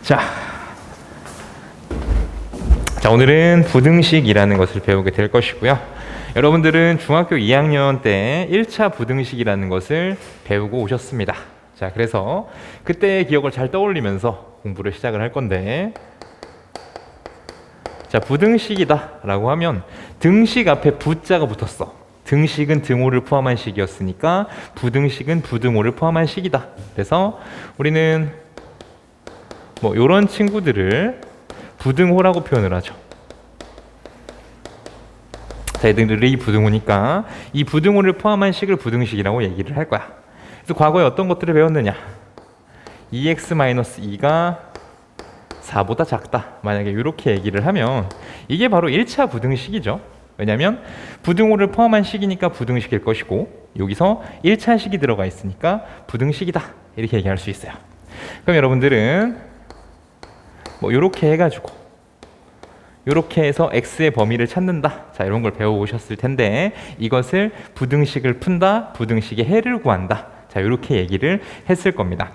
자, 오늘은 부등식이라는 것을 배우게 될 것이고요. 여러분들은 중학교 2학년 때 1차 부등식이라는 것을 배우고 오셨습니다. 자, 그래서 그때의 기억을 잘 떠올리면서 공부를 시작을 할 건데, 자, 부등식이다 라고 하면 등식 앞에 부자가 붙었어. 등식은 등호를 포함한 식이었으니까 부등식은 부등호를 포함한 식이다. 그래서 우리는 뭐 이런 친구들을 부등호라고 표현을 하죠. 자, 얘들이 부등호니까 이 부등호를 포함한 식을 부등식이라고 얘기를 할 거야. 그래서 과거에 어떤 것들을 배웠느냐? 2x-2가 4보다 작다. 만약에 이렇게 얘기를 하면 이게 바로 1차 부등식이죠. 왜냐하면 부등호를 포함한 식이니까 부등식일 것이고, 여기서 1차 식이 들어가 있으니까 부등식이다. 이렇게 얘기할 수 있어요. 그럼 여러분들은 뭐 이렇게 해가지고 이렇게 해서 x의 범위를 찾는다. 자, 이런 걸 배워오셨을 텐데, 이것을 부등식을 푼다, 부등식의 해를 구한다. 자, 이렇게 얘기를 했을 겁니다.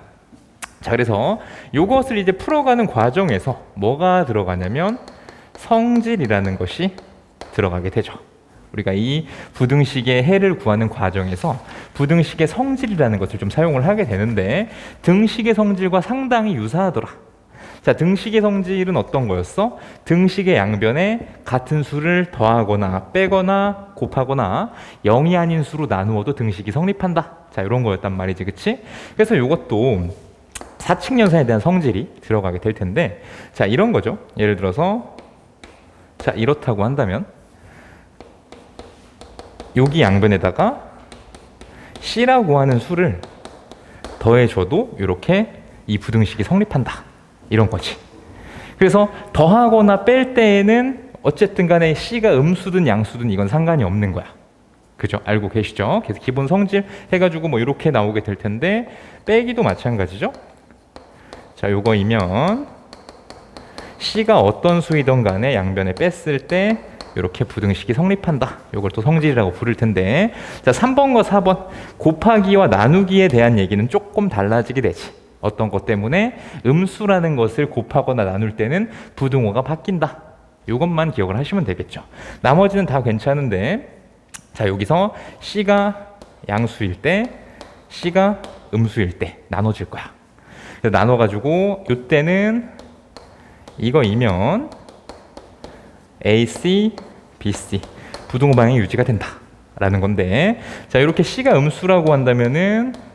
자, 그래서 이것을 이제 풀어가는 과정에서 뭐가 들어가냐면 성질이라는 것이 들어가게 되죠. 우리가 이 부등식의 해를 구하는 과정에서 부등식의 성질이라는 것을 좀 사용을 하게 되는데, 등식의 성질과 상당히 유사하더라. 자, 등식의 성질은 어떤 거였어? 등식의 양변에 같은 수를 더하거나 빼거나 곱하거나 0이 아닌 수로 나누어도 등식이 성립한다. 자, 이런 거였단 말이지, 그치? 그래서 이것도 사칙연산에 대한 성질이 들어가게 될 텐데, 자, 이런 거죠. 예를 들어서 자, 이렇다고 한다면 여기 양변에다가 C라고 하는 수를 더해줘도 이렇게 이 부등식이 성립한다. 이런 거지. 그래서 더하거나 뺄 때에는 어쨌든 간에 C가 음수든 양수든 이건 상관이 없는 거야. 그죠? 알고 계시죠? 그래서 기본 성질 해가지고 뭐 이렇게 나오게 될 텐데, 빼기도 마찬가지죠? 자, 요거이면 C가 어떤 수이든 간에 양변에 뺐을 때 이렇게 부등식이 성립한다. 요걸 또 성질이라고 부를 텐데, 자, 3번과 4번 곱하기와 나누기에 대한 얘기는 조금 달라지게 되지. 어떤 것 때문에? 음수라는 것을 곱하거나 나눌 때는 부등호가 바뀐다. 이것만 기억을 하시면 되겠죠. 나머지는 다 괜찮은데, 자, 여기서 C가 양수일 때, C가 음수일 때 나눠질 거야. 그래서 나눠가지고 이때는 이거이면 AC, BC 부등호 방향이 유지가 된다 라는 건데, 자, 이렇게 C가 음수라고 한다면은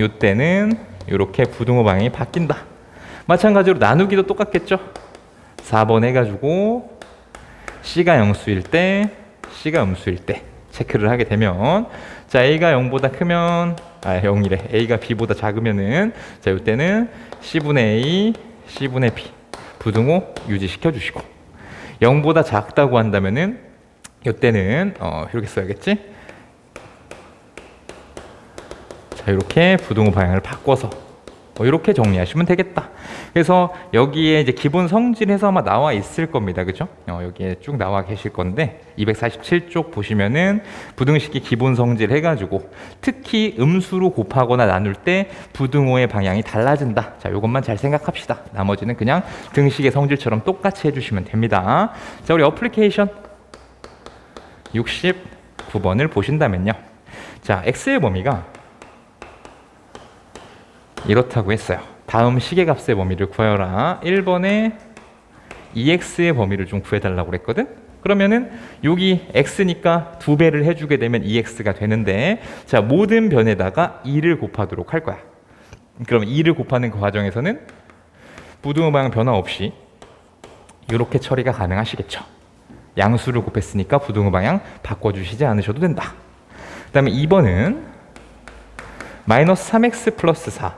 이때는 이렇게 부등호 방향이 바뀐다. 마찬가지로 나누기도 똑같겠죠. 4번 해가지고 C가 양수일 때, C가 음수일 때 체크를 하게 되면, 자, A가 0보다 크면 0이래. A가 B보다 작으면은, 자, 이때는 C분의 A, C분의 B 부등호 유지시켜 주시고, 0보다 작다고 한다면은 이때는 이렇게 써야겠지. 자, 이렇게 부등호 방향을 바꿔서 이렇게 정리하시면 되겠다. 그래서 여기에 이제 기본 성질에서 아마 나와 있을 겁니다. 그죠? 여기에 쭉 나와 계실 건데, 247쪽 보시면은 부등식의 기본 성질 해가지고 특히 음수로 곱하거나 나눌 때 부등호의 방향이 달라진다. 자, 이것만 잘 생각합시다. 나머지는 그냥 등식의 성질처럼 똑같이 해주시면 됩니다. 자, 우리 어플리케이션 69번을 보신다면요. 자, x의 범위가 이렇다고 했어요. 다음 식의 값의 범위를 구하여라. 1번에 2x의 범위를 좀 구해달라고 그랬거든? 그러면은 여기 x니까 2배를 해주게 되면 2x가 되는데, 자, 모든 변에다가 2를 곱하도록 할 거야. 그럼 2를 곱하는 그 과정에서는 부등호 방향 변화 없이 이렇게 처리가 가능하시겠죠. 양수를 곱했으니까 부등호 방향 바꿔주시지 않으셔도 된다. 그 다음에 2번은 마이너스 3x 플러스 4.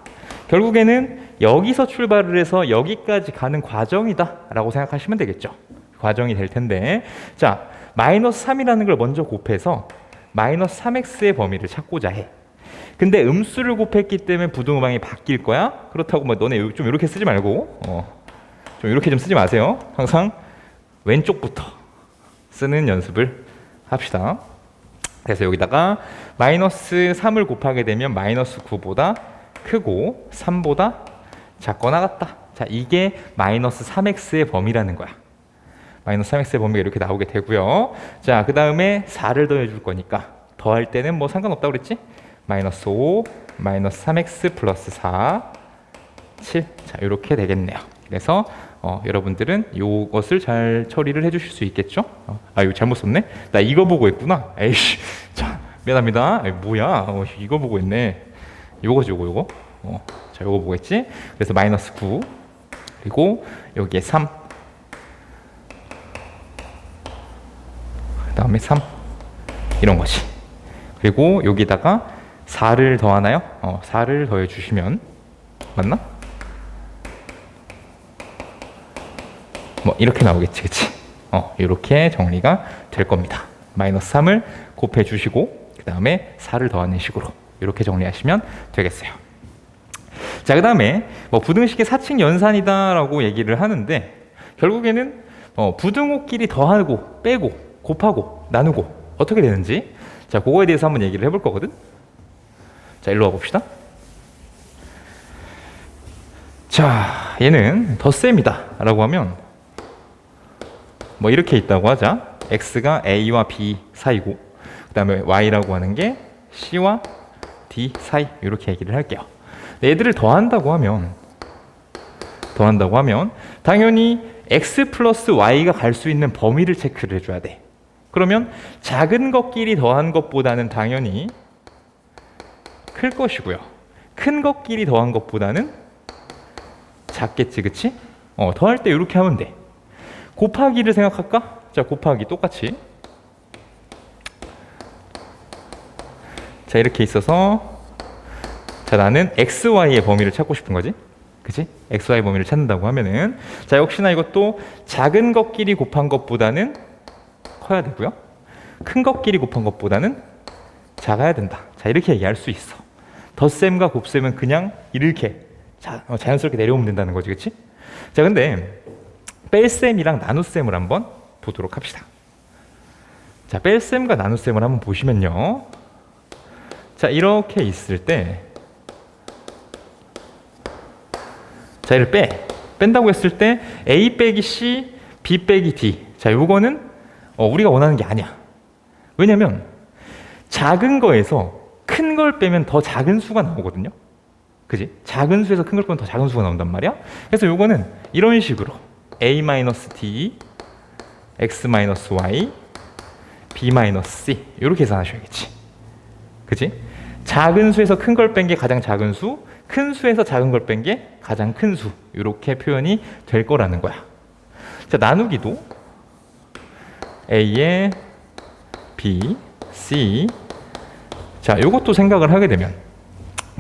결국에는 여기서 출발을 해서 여기까지 가는 과정이다 라고 생각하시면 되겠죠. 과정이 될 텐데, 자, 마이너스 3이라는 걸 먼저 곱해서 마이너스 3x의 범위를 찾고자 해. 근데 음수를 곱했기 때문에 부등호 방향이 바뀔 거야. 그렇다고 뭐 너네 좀 이렇게 쓰지 말고 좀 이렇게 좀 쓰지 마세요. 항상 왼쪽부터 쓰는 연습을 합시다. 그래서 여기다가 마이너스 3을 곱하게 되면 마이너스 9보다 크고 3보다 작거나 같다. 자, 이게 마이너스 3x의 범위라는 거야. 마이너스 3x의 범위가 이렇게 나오게 되고요. 자, 그 다음에 4를 더해줄 거니까 더할 때는 뭐 상관없다고 그랬지? 마이너스 5, 마이너스 3x 플러스 4, 7. 자, 이렇게 되겠네요. 그래서 여러분들은 이것을 잘 처리를 해주실 수 있겠죠? 이거 잘못 썼네? 나 이거 보고 했구나. 에이씨. 자, 미안합니다. 뭐야? 이거 보고 했네. 요거지, 요거. 자, 요거 보고 했지? 그래서 마이너스 9. 그리고 여기에 3. 그 다음에 3. 이런 거지. 그리고 여기다가 4를 더하나요? 4를 더해 주시면 맞나? 뭐 이렇게 나오겠지, 그치? 이렇게 정리가 될 겁니다. 마이너스 3을 곱해 주시고 그 다음에 4를 더하는 식으로 이렇게 정리하시면 되겠어요. 자, 그 다음에 뭐 부등식의 사칙 연산이다 라고 얘기를 하는데 결국에는 부등호끼리 더하고 빼고 곱하고 나누고 어떻게 되는지, 자, 그거에 대해서 한번 얘기를 해볼 거거든. 자, 일로 와봅시다. 자, 얘는 덧셈이다 라고 하면 뭐 이렇게 있다고 하자. x가 a와 b 사이고 그 다음에 y라고 하는 게 c와 d 사이, 이렇게 얘기를 할게요. 얘들을 더한다고 하면 당연히 x 플러스 y가 갈 수 있는 범위를 체크를 해줘야 돼. 그러면 작은 것끼리 더한 것보다는 당연히 클 것이고요. 큰 것끼리 더한 것보다는 작겠지, 그치? 더할 때 이렇게 하면 돼. 곱하기를 생각할까? 자, 곱하기 똑같이. 자, 이렇게 있어서 자, 나는 xy의 범위를 찾고 싶은 거지, 그치? xy 범위를 찾는다고 하면은 자, 역시나 이것도 작은 것끼리 곱한 것보다는 커야 되고요. 큰 것끼리 곱한 것보다는 작아야 된다. 자, 이렇게 얘기할 수 있어. 덧셈과 곱셈은 그냥 이렇게 자연스럽게 내려오면 된다는 거지, 그치? 자, 근데 뺄셈이랑 나눗셈을 한번 보도록 합시다. 자, 뺄셈과 나눗셈을 한번 보시면요. 자, 이렇게 있을 때 자, 이를 뺀다고 했을 때 a 빼기 c, b 빼기 d. 자, 요거는 우리가 원하는 게 아니야. 왜냐면 작은 거에서 큰 걸 빼면 더 작은 수가 나오거든요. 그지? 작은 수에서 큰 걸 빼면 더 작은 수가 나온단 말이야. 그래서 요거는 이런 식으로 a-d, x-y, b-c 이렇게 계산하셔야겠지. 그지? 작은 수에서 큰 걸 뺀 게 가장 작은 수, 큰 수에서 작은 걸 뺀 게 가장 큰 수, 이렇게 표현이 될 거라는 거야. 자, 나누기도 a에 b, c. 자, 요것도 생각을 하게 되면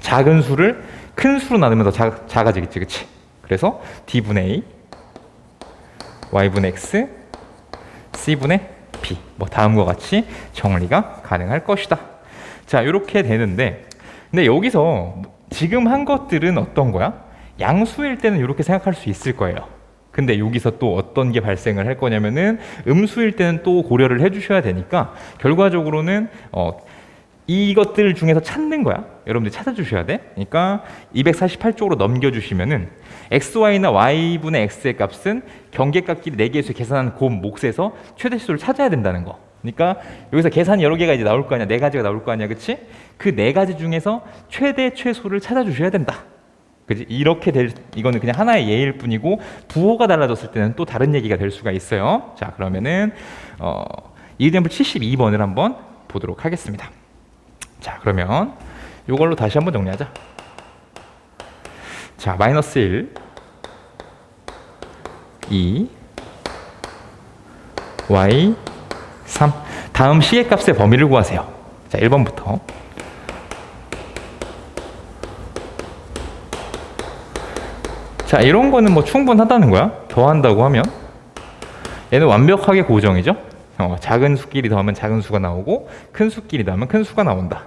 작은 수를 큰 수로 나누면 더 작아지겠지, 그치? 그래서 d분의 a, y분의 x, c분의 b, 뭐 다음과 같이 정리가 가능할 것이다. 자, 이렇게 되는데, 근데 여기서 지금 한 것들은 어떤 거야? 양수일 때는 이렇게 생각할 수 있을 거예요. 근데 여기서 또 어떤 게 발생을 할 거냐면은 음수일 때는 또 고려를 해주셔야 되니까 결과적으로는 이것들 중에서 찾는 거야. 여러분들이 찾아주셔야 돼. 그러니까 248쪽으로 넘겨주시면은 xy나 y분의 x의 값은 경계값끼리 4개에서 계산한 곰 몫에서 최대수를 찾아야 된다는 거. 그러니까 여기서 계산이 여러 개가 이제 나올 거 아니야. 4가지가 나올 거 아니야. 그치? 그 4가지 중에서 최대 최소를 찾아주셔야 된다. 그지? 이렇게 이거는 그냥 하나의 예일 뿐이고 부호가 달라졌을 때는 또 다른 얘기가 될 수가 있어요. 자, 그러면은 이exemple 72번을 한번 보도록 하겠습니다. 자, 그러면 이걸로 다시 한번 정리하자. 자, 마이너스 1, 2, y, 3. 다음 c의 값의 범위를 구하세요. 자, 1번부터. 자, 이런 거는 뭐 충분하다는 거야. 더한다고 하면 얘는 완벽하게 고정이죠. 작은 수끼리 더하면 작은 수가 나오고 큰 수끼리 더하면 큰 수가 나온다.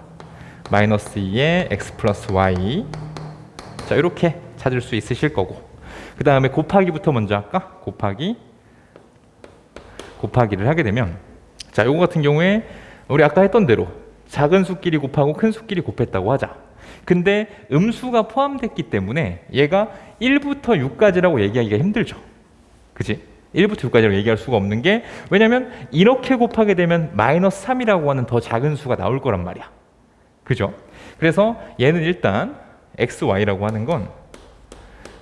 마이너스 2에 x 플러스 y. 자, 이렇게 찾을 수 있으실 거고, 그 다음에 곱하기부터 먼저 할까? 곱하기를 하게 되면, 자, 요거 같은 경우에 우리 아까 했던 대로 작은 수끼리 곱하고 큰 수끼리 곱했다고 하자. 근데 음수가 포함됐기 때문에 얘가 1부터 6까지라고 얘기하기가 힘들죠. 그치? 1부터 6까지라고 얘기할 수가 없는 게 왜냐면 이렇게 곱하게 되면 마이너스 3이라고 하는 더 작은 수가 나올 거란 말이야. 그죠? 그래서 얘는 일단 xy라고 하는 건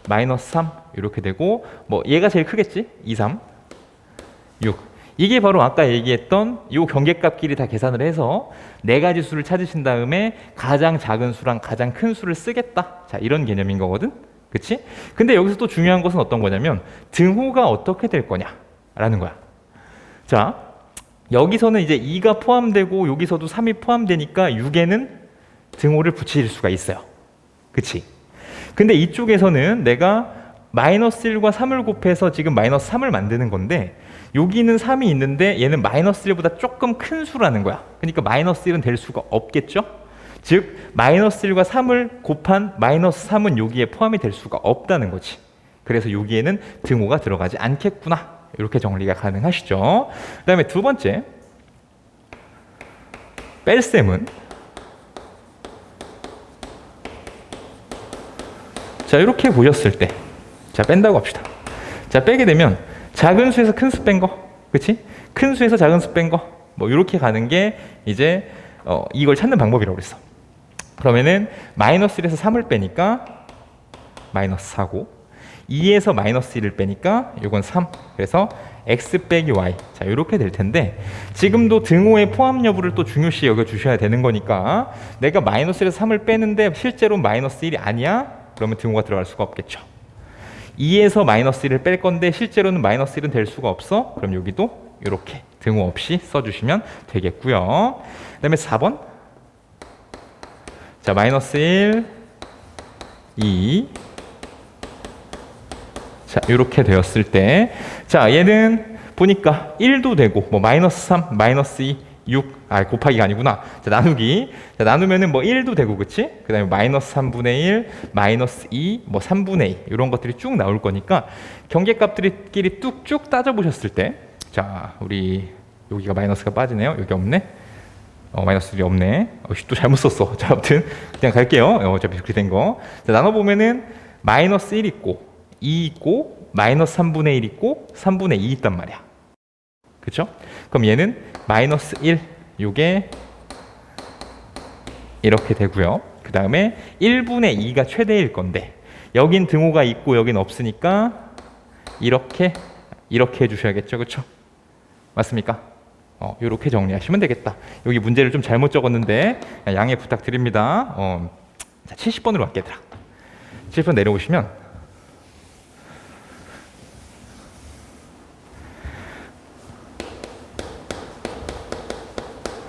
마이너스 3 이렇게 되고 뭐 얘가 제일 크겠지? 2, 3, 6 이게 바로 아까 얘기했던 이 경계값끼리 다 계산을 해서 네 가지 수를 찾으신 다음에 가장 작은 수랑 가장 큰 수를 쓰겠다. 자, 이런 개념인 거거든. 그치? 근데 여기서 또 중요한 것은 어떤 거냐면 등호가 어떻게 될 거냐라는 거야. 자, 여기서는 이제 2가 포함되고 여기서도 3이 포함되니까 6에는 등호를 붙일 수가 있어요. 그치? 근데 이쪽에서는 내가 마이너스 1과 3을 곱해서 지금 마이너스 3을 만드는 건데 여기는 3이 있는데 얘는 마이너스 1보다 조금 큰 수라는 거야. 그러니까 마이너스 1은 될 수가 없겠죠? 즉 마이너스 1과 3을 곱한 마이너스 3은 여기에 포함이 될 수가 없다는 거지. 그래서 여기에는 등호가 들어가지 않겠구나. 이렇게 정리가 가능하시죠. 그 다음에 두 번째 뺄셈은 자 이렇게 보셨을 때 자 뺀다고 합시다. 자 빼게 되면 작은 수에서 큰 수 뺀 거, 그치? 큰 수에서 작은 수 뺀 거, 뭐 이렇게 가는 게 이제 이걸 찾는 방법이라고 그랬어. 그러면은 마이너스 1에서 3을 빼니까 마이너스 4고 2에서 마이너스 1을 빼니까 이건 3. 그래서 x 빼기 y. 자 이렇게 될 텐데 지금도 등호의 포함 여부를 또 중요시 여겨 주셔야 되는 거니까 내가 마이너스 1에서 3을 빼는데 실제로 마이너스 1이 아니야? 그러면 등호가 들어갈 수가 없겠죠. 2에서 마이너스 1을 뺄 건데 실제로는 마이너스 1은 될 수가 없어. 그럼 여기도 이렇게 등호 없이 써주시면 되겠고요. 그 다음에 4번 자 마이너스 1, 2 자 이렇게 되었을 때 자 얘는 보니까 1도 되고 뭐 마이너스 3, 마이너스 2, 6 곱하기가 아니구나. 자 나누기. 자 나누면은 뭐 1도 되고 그치? 그 다음에 마이너스 3분의 1, 마이너스 2, 뭐 3분의 2 이런 것들이 쭉 나올 거니까 경계값들끼리 뚝쭉 따져보셨을 때 자 우리 여기가 마이너스가 빠지네요. 여기 없네. 마이너스 1이 없네. 또 잘못 썼어. 자 아무튼 그냥 갈게요. 어차피 그렇게 된 거. 자 나눠보면은 마이너스 1 있고 2 있고 마이너스 3분의 1 있고 3분의 2 있단 말이야. 그쵸? 그럼 얘는 마이너스 1 요게 이렇게 되고요. 그 다음에 1분의 2가 최대일 건데 여긴 등호가 있고 여긴 없으니까 이렇게 해주셔야겠죠. 그쵸? 맞습니까? 이렇게 정리하시면 되겠다. 여기 문제를 좀 잘못 적었는데 양해 부탁드립니다. 자, 70번으로 갈게 얘들아. 70번 내려오시면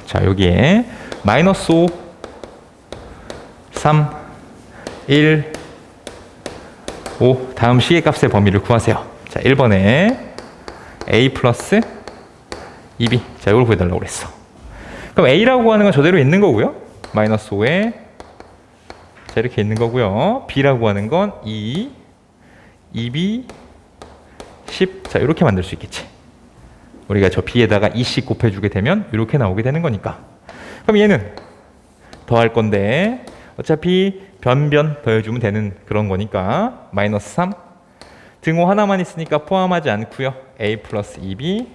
자 여기에 마이너스 5, 3, 1, 5 다음 시계값의 범위를 구하세요. 자 1번에 a 플러스 2b 자 이걸 구해달라고 그랬어. 그럼 a라고 하는 건 저대로 있는 거고요. 마이너스 5에 자 이렇게 있는 거고요. b라고 하는 건 2, 2b, 10 자 이렇게 만들 수 있겠지. 우리가 저 b에다가 2씩 곱해주게 되면 이렇게 나오게 되는 거니까. 그럼 얘는 더할 건데 어차피 변변 더해주면 되는 그런 거니까 마이너스 3 등호 하나만 있으니까 포함하지 않고요. a 플러스 2b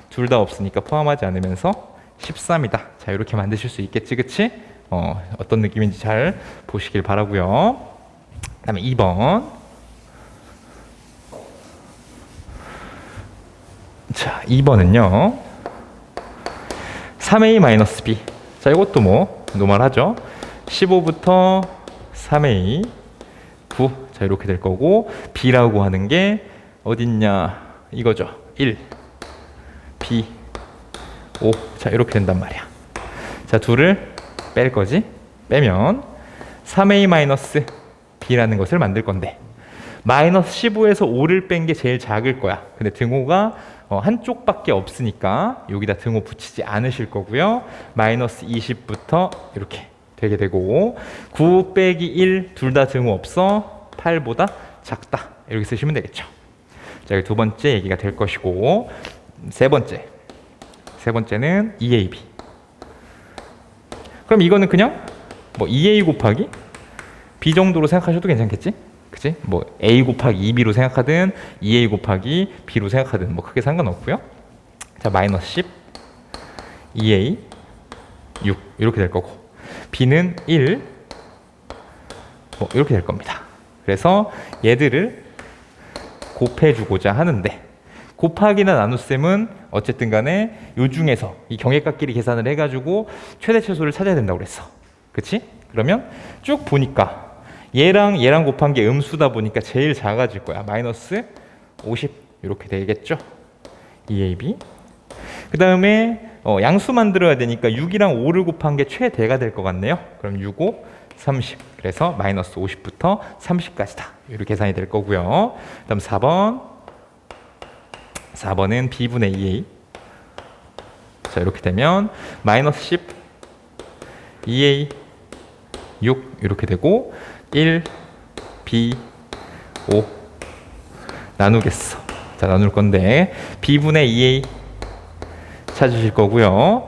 둘 다 없으니까 포함하지 않으면서 13이다. 자 이렇게 만드실 수 있겠지 그치? 어떤 느낌인지 잘 보시길 바라고요. 그 다음에 2번 자 2번은요 3a-b 자 이것도 뭐 노멀하죠. 15부터 3a 9 자 이렇게 될 거고 b라고 하는 게 어딨냐 이거죠. 1 b 5 자 이렇게 된단 말이야. 자 둘을 뺄 거지. 빼면 3a-b라는 것을 만들 건데 마이너스 15에서 5를 뺀 게 제일 작을 거야. 근데 등호가 한쪽밖에 없으니까 여기다 등호 붙이지 않으실 거고요. 마이너스 20부터 이렇게 되게 되고 9 빼기 1 둘 다 등호 없어 8보다 작다. 이렇게 쓰시면 되겠죠. 자, 두 번째 얘기가 될 것이고 세 번째는 2ab. 그럼 이거는 그냥 뭐 2a 곱하기 B 정도로 생각하셔도 괜찮겠지? 그치? 뭐 A 곱하기 2B로 생각하든 2A 곱하기 B로 생각하든 뭐 크게 상관없고요. 자, 마이너스 10, 2A, 6 이렇게 될 거고 B는 1, 뭐 이렇게 될 겁니다. 그래서 얘들을 곱해주고자 하는데 곱하기나 나눗셈은 어쨌든 간에 요 중에서 이 경계값끼리 계산을 해가지고 최대 최소를 찾아야 된다고 그랬어. 그치? 그러면 쭉 보니까 얘랑 곱한 게 음수다 보니까 제일 작아질 거야. 마이너스 50 이렇게 되겠죠. 2AB. 그 다음에 양수 만들어야 되니까 6이랑 5를 곱한 게 최대가 될 것 같네요. 그럼 6, 5, 30. 그래서 마이너스 50부터 30까지다. 이렇게 계산이 될 거고요. 그 다음 4번은 B분의 2A. 자, 이렇게 되면 마이너스 10, 2A, 6 이렇게 되고 1, B, 5 나누겠어. 자, 나눌 건데 B분의 2A 찾으실 거고요.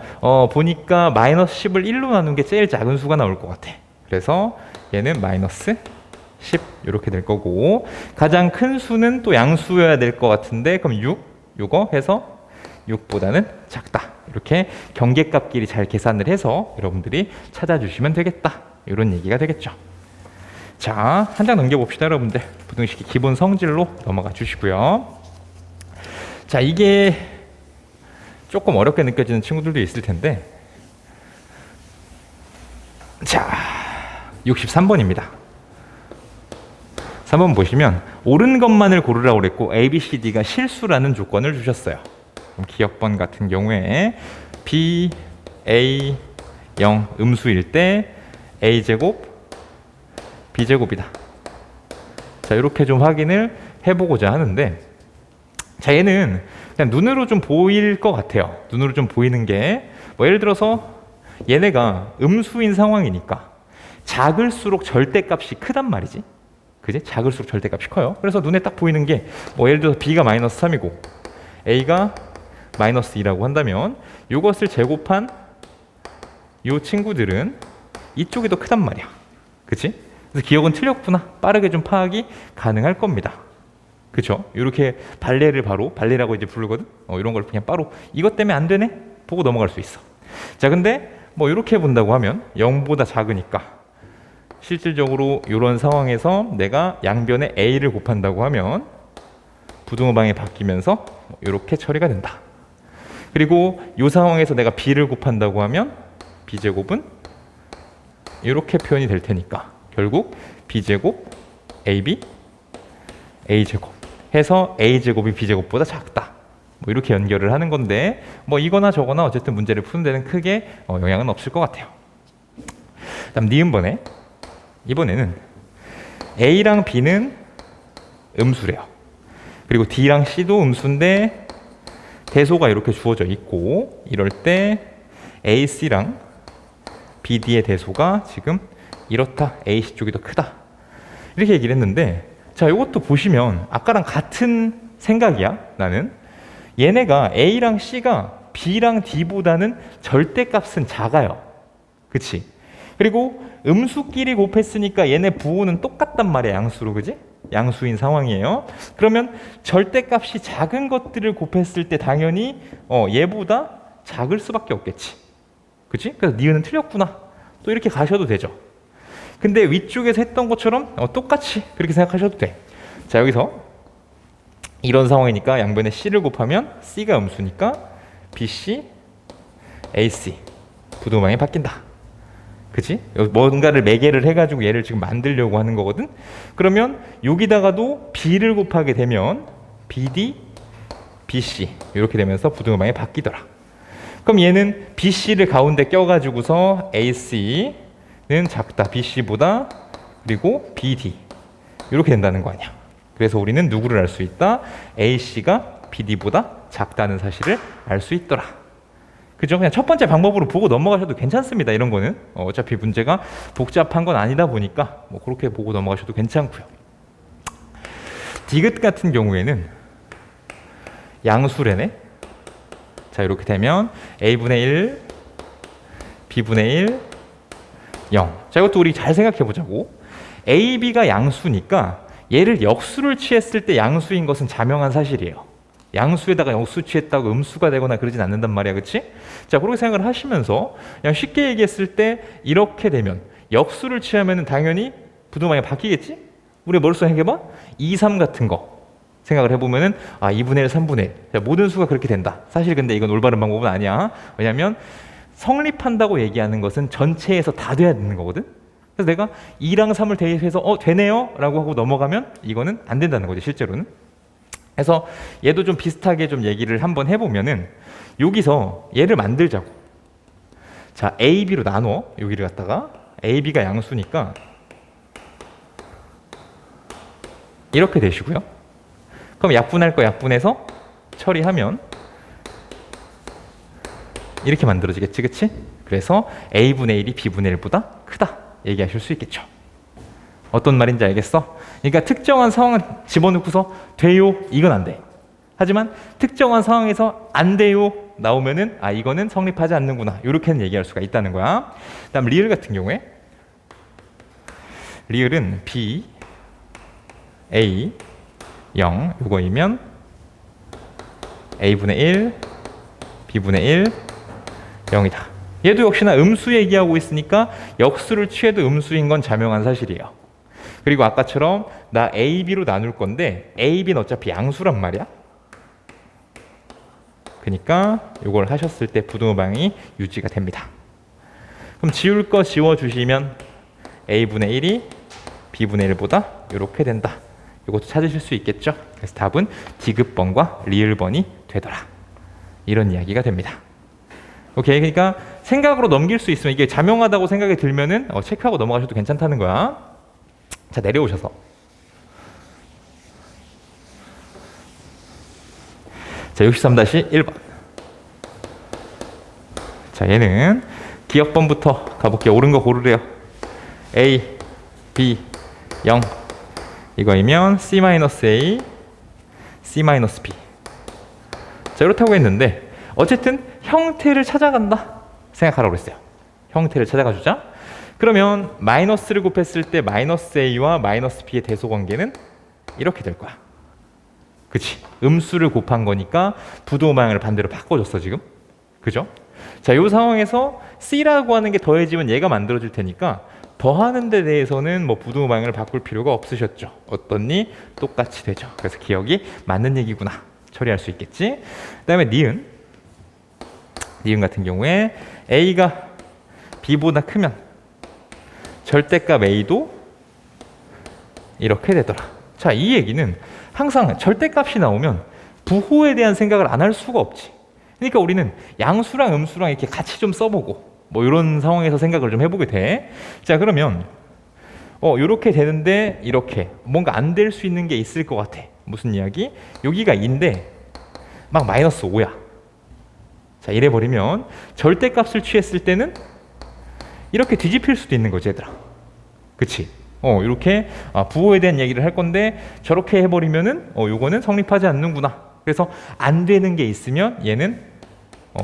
보니까 마이너스 10을 1로 나눈 게 제일 작은 수가 나올 것 같아. 그래서 얘는 마이너스 10 이렇게 될 거고 가장 큰 수는 또 양수여야 될 것 같은데 그럼 6 요거 해서 6보다는 작다. 이렇게 경계값끼리 잘 계산을 해서 여러분들이 찾아주시면 되겠다. 이런 얘기가 되겠죠. 자, 한 장 넘겨봅시다. 여러분들 부등식의 기본 성질로 넘어가 주시고요. 자, 이게 조금 어렵게 느껴지는 친구들도 있을 텐데 자, 63번입니다. 3번 보시면 옳은 것만을 고르라고 그랬고 A, B, C, D가 실수라는 조건을 주셨어요. 그럼 기억번 같은 경우에 B, A, 0 음수일 때 A제곱, B제곱이다. 자, 이렇게 좀 확인을 해보고자 하는데 자, 얘는 그냥 눈으로 좀 보일 것 같아요. 눈으로 좀 보이는 게 뭐 예를 들어서 얘네가 음수인 상황이니까 작을수록 절대값이 크단 말이지. 그지? 작을수록 절대값이 커요. 그래서 눈에 딱 보이는 게 뭐 예를 들어서 B가 마이너스 3이고 A가 마이너스 2라고 한다면 이것을 제곱한 이 친구들은 이쪽이 더 크단 말이야. 그치? 그래서 기억은 틀렸구나. 빠르게 좀 파악이 가능할 겁니다. 그쵸? 이렇게 발레라고 이제 부르거든? 이런 걸 그냥 바로 이것 때문에 안 되네? 보고 넘어갈 수 있어. 자, 근데 뭐 이렇게 본다고 하면 0보다 작으니까 실질적으로 이런 상황에서 내가 양변에 A를 곱한다고 하면 부등호 방향이 바뀌면서 이렇게 처리가 된다. 그리고 이 상황에서 내가 B를 곱한다고 하면 B제곱은 이렇게 표현이 될 테니까 결국 B제곱 AB A제곱 해서 A제곱이 B제곱보다 작다. 뭐 이렇게 연결을 하는 건데 뭐 이거나 저거나 어쨌든 문제를 푸는 데는 크게 영향은 없을 것 같아요. 다음 니은번에 이번에는 A랑 B는 음수래요. 그리고 D랑 C도 음수인데 대소가 이렇게 주어져 있고 이럴 때 AC랑 BD의 대소가 지금 이렇다. AC 쪽이 더 크다. 이렇게 얘기를 했는데 자, 이것도 보시면 아까랑 같은 생각이야. 나는 얘네가 A랑 C가 B랑 D보다는 절대값은 작아요. 그치? 그리고 음수끼리 곱했으니까 얘네 부호는 똑같단 말이야. 양수로. 그지? 양수인 상황이에요. 그러면 절대값이 작은 것들을 곱했을 때 당연히 얘보다 작을 수밖에 없겠지. 그치? 그래서 니은은 틀렸구나. 또 이렇게 가셔도 되죠. 근데 위쪽에서 했던 것처럼 똑같이 그렇게 생각하셔도 돼. 자, 여기서 이런 상황이니까 양변에 C를 곱하면 C가 음수니까 BC, AC 부등호방이 바뀐다. 그치? 뭔가를 매개를 해가지고 얘를 지금 만들려고 하는 거거든. 그러면 여기다가도 B를 곱하게 되면 BD, BC 이렇게 되면서 부등호방이 바뀌더라. 그럼 얘는 BC를 가운데 껴가지고서 AC는 작다. BC보다 그리고 BD 이렇게 된다는 거 아니야. 그래서 우리는 누구를 알 수 있다? AC가 BD보다 작다는 사실을 알 수 있더라. 그죠? 그냥 첫 번째 방법으로 보고 넘어가셔도 괜찮습니다. 이런 거는 어차피 문제가 복잡한 건 아니다 보니까 뭐 그렇게 보고 넘어가셔도 괜찮고요. 디귿 같은 경우에는 양수래네. 자, 이렇게 되면 A분의 1, B분의 1, 0. 자, 이것도 우리 잘 생각해 보자고. A, B가 양수니까 얘를 역수를 취했을 때 양수인 것은 자명한 사실이에요. 양수에다가 역수 취했다고 음수가 되거나 그러진 않는단 말이야, 그치? 자, 그렇게 생각을 하시면서 그냥 쉽게 얘기했을 때 이렇게 되면 역수를 취하면 당연히 부등호방이 바뀌겠지? 우리 머릿속에 해봐. 2, 3 같은 거 생각을 해보면은 2분의 1, 3분의 1. 자, 모든 수가 그렇게 된다. 사실 근데 이건 올바른 방법은 아니야. 왜냐면 성립한다고 얘기하는 것은 전체에서 다 돼야 되는 거거든. 그래서 내가 2랑 3을 대입해서 되네요 라고 하고 넘어가면 이거는 안 된다는 거지, 실제로는. 그래서 얘도 좀 비슷하게 좀 얘기를 한번 해보면은 여기서 얘를 만들자고. 자, A, B로 나눠. 여기를 갖다가 A, B가 양수니까 이렇게 되시고요. 그럼 약분할 거 약분해서 처리하면 이렇게 만들어지겠지, 그치? 그래서 A분의 1이 B분의 1보다 크다 얘기하실 수 있겠죠. 어떤 말인지 알겠어? 그러니까 특정한 상황을 집어넣고서 돼요? 이건 안 돼. 하지만 특정한 상황에서 안 돼요? 나오면은 이거는 성립하지 않는구나. 이렇게는 얘기할 수가 있다는 거야. 그다음 리을 같은 경우에 리을은 B, A, 0 이거이면 A분의 1, B분의 1, 0이다. 얘도 역시나 음수 얘기하고 있으니까 역수를 취해도 음수인 건 자명한 사실이에요. 그리고 아까처럼 나 A, B로 나눌 건데 A, B는 어차피 양수란 말이야. 그러니까 이걸 하셨을 때 부등호방이 유지가 됩니다. 그럼 지울 거 지워주시면 A분의 1이 B분의 1보다 이렇게 된다. 이것도 찾으실 수 있겠죠. 그래서 답은 디귿번과 리을번이 되더라. 이런 이야기가 됩니다. 오케이, 그러니까 생각으로 넘길 수 있으면 이게 자명하다고 생각이 들면은 체크하고 넘어가셔도 괜찮다는 거야. 자, 내려오셔서 자 63-1번. 자, 얘는 기억번부터 가볼게요. 옳은 거 고르래요. A, B, 0 이거이면 C-A, C-B. 자, 이렇다고 했는데 어쨌든 형태를 찾아간다 생각하라고 그랬어요. 형태를 찾아가 주자. 그러면 마이너스를 곱했을 때 마이너스 A와 마이너스 B의 대소관계는 이렇게 될 거야. 그치? 음수를 곱한 거니까 부등호방을 반대로 바꿔줬어 지금. 그죠? 자, 이 상황에서 C라고 하는 게 더해지면 얘가 만들어질 테니까 더하는 데 대해서는 뭐 부등호방을 바꿀 필요가 없으셨죠. 어떻니? 똑같이 되죠. 그래서 기억이 맞는 얘기구나 처리할 수 있겠지. 그 다음에 니은 같은 경우에 A가 B보다 크면 절대값 A도 이렇게 되더라. 자, 이 얘기는 항상 절대값이 나오면 부호에 대한 생각을 안 할 수가 없지. 그러니까 우리는 양수랑 음수랑 이렇게 같이 좀 써보고 뭐 이런 상황에서 생각을 좀 해보게 돼. 자, 그러면 이렇게 되는데 이렇게 뭔가 안 될 수 있는 게 있을 것 같아. 무슨 이야기? 여기가 2인데 막 마이너스 5야. 자, 이래 버리면 절대값을 취했을 때는 이렇게 뒤집힐 수도 있는 거지, 얘들아. 그치? 이렇게 부호에 대한 얘기를 할 건데 저렇게 해버리면은 요거는 성립하지 않는구나. 그래서 안 되는 게 있으면 얘는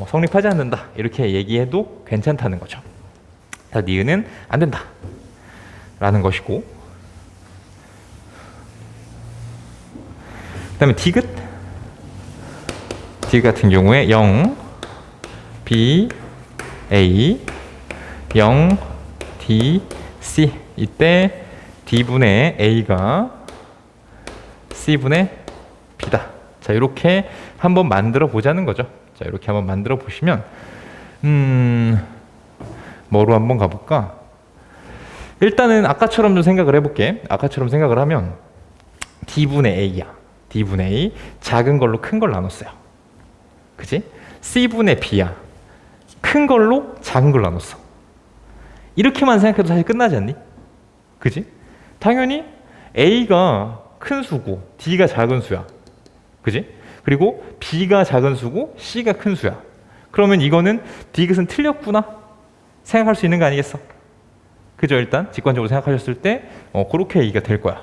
성립하지 않는다. 이렇게 얘기해도 괜찮다는 거죠. 자, 니은은 안 된다 라는 것이고, 그 다음에 디귿 같은 경우에 0 B A 0 D C. 이때 D분의 A가 C분의 B다. 자, 이렇게 한번 만들어 보자는 거죠. 자, 이렇게 한번 만들어 보시면 뭐로 한번 가볼까? 일단은 아까처럼 좀 생각을 해볼게. 아까처럼 생각을 하면 D분의 A야. D분의 A 작은 걸로 큰 걸 나눴어요. 그치? C분의 B야. 큰 걸로 작은 걸 나눴어. 이렇게만 생각해도 사실 끝나지 않니? 그치? 당연히 A가 큰 수고 D가 작은 수야. 그치? 그리고 B가 작은 수고 C가 큰 수야. 그러면 이거는 디귿은 틀렸구나 생각할 수 있는 거 아니겠어? 그죠? 일단 직관적으로 생각하셨을 때 그렇게 얘기가 될 거야.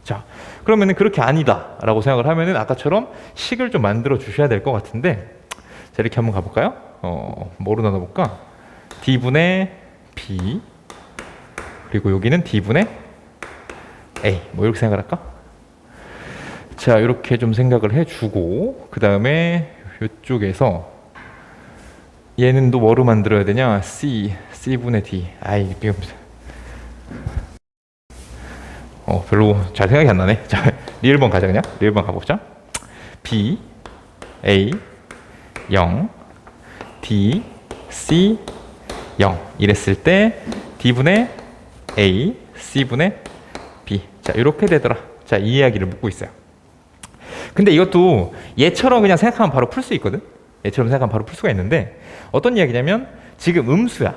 자, 그러면은 그렇게 아니다 라고 생각을 하면은 아까처럼 식을 좀 만들어 주셔야 될 것 같은데, 자, 이렇게 한번 가볼까요? 뭐로 나눠볼까? D분의 B, 그리고 여기는 D분의 A 뭐 이렇게 생각할까? 자 이렇게 좀 생각을 해주고 그 다음에 이쪽에서 얘는 또 뭐로 만들어야 되냐? C분의 D. 아이 이게 별로 잘 생각이 안 나네. 자 리을 번 가자 그냥. 리을 번 가보자. B A 0 D C 0 이랬을 때 D분의 A C분의 B. 자 이렇게 되더라. 자 이 이야기를 묻고 있어요. 근데 이것도 얘처럼 그냥 생각하면 바로 풀 수 있거든. 얘처럼 생각하면 바로 풀 수가 있는데 어떤 이야기냐면 지금 음수야.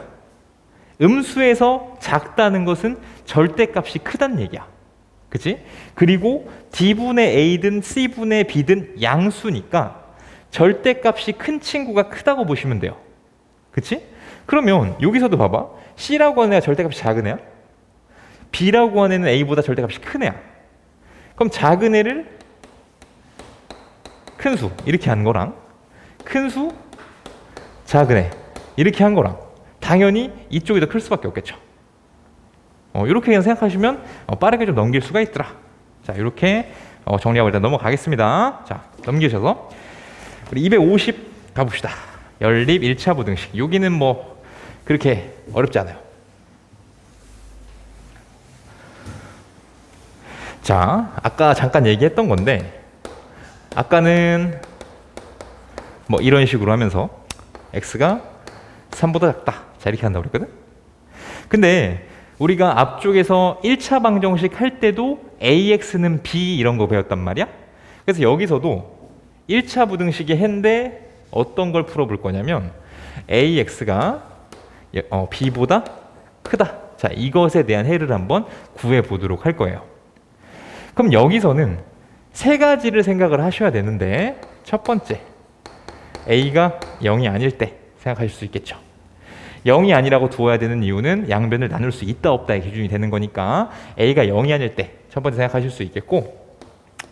음수에서 작다는 것은 절대값이 크다는 얘기야. 그치? 그리고 D분의 A든 C분의 B든 양수니까 절대값이 큰 친구가 크다고 보시면 돼요. 그치? 그러면 여기서도 봐봐. C라고 하는 애가 절대값이 작은 애야. B라고 하는 애는 A보다 절대값이 큰 애야. 그럼 작은 애를 큰 수 이렇게 한 거랑 큰 수 작은 애 이렇게 한 거랑 당연히 이쪽이 더 클 수밖에 없겠죠. 이렇게 그냥 생각하시면 빠르게 좀 넘길 수가 있더라. 자 이렇게 정리하고 일단 넘어가겠습니다. 자 넘기셔서 우리 250 가봅시다. 연립 1차 부등식. 여기는 뭐 그렇게 어렵지 않아요. 자 아까 잠깐 얘기했던 건데 아까는 뭐 이런 식으로 하면서 x가 3보다 작다. 자 이렇게 한다고 그랬거든. 근데 우리가 앞쪽에서 1차 방정식 할 때도 ax는 b 이런 거 배웠단 말이야. 그래서 여기서도 1차 부등식이 했는데 어떤 걸 풀어볼 거냐면 ax가 b보다 크다. 자 이것에 대한 해를 한번 구해 보도록 할 거예요. 그럼 여기서는 세 가지를 생각을 하셔야 되는데 첫 번째 a가 0이 아닐 때 생각하실 수 있겠죠. 0이 아니라고 두어야 되는 이유는 양변을 나눌 수 있다 없다의 기준이 되는 거니까 a가 0이 아닐 때 첫 번째 생각하실 수 있겠고,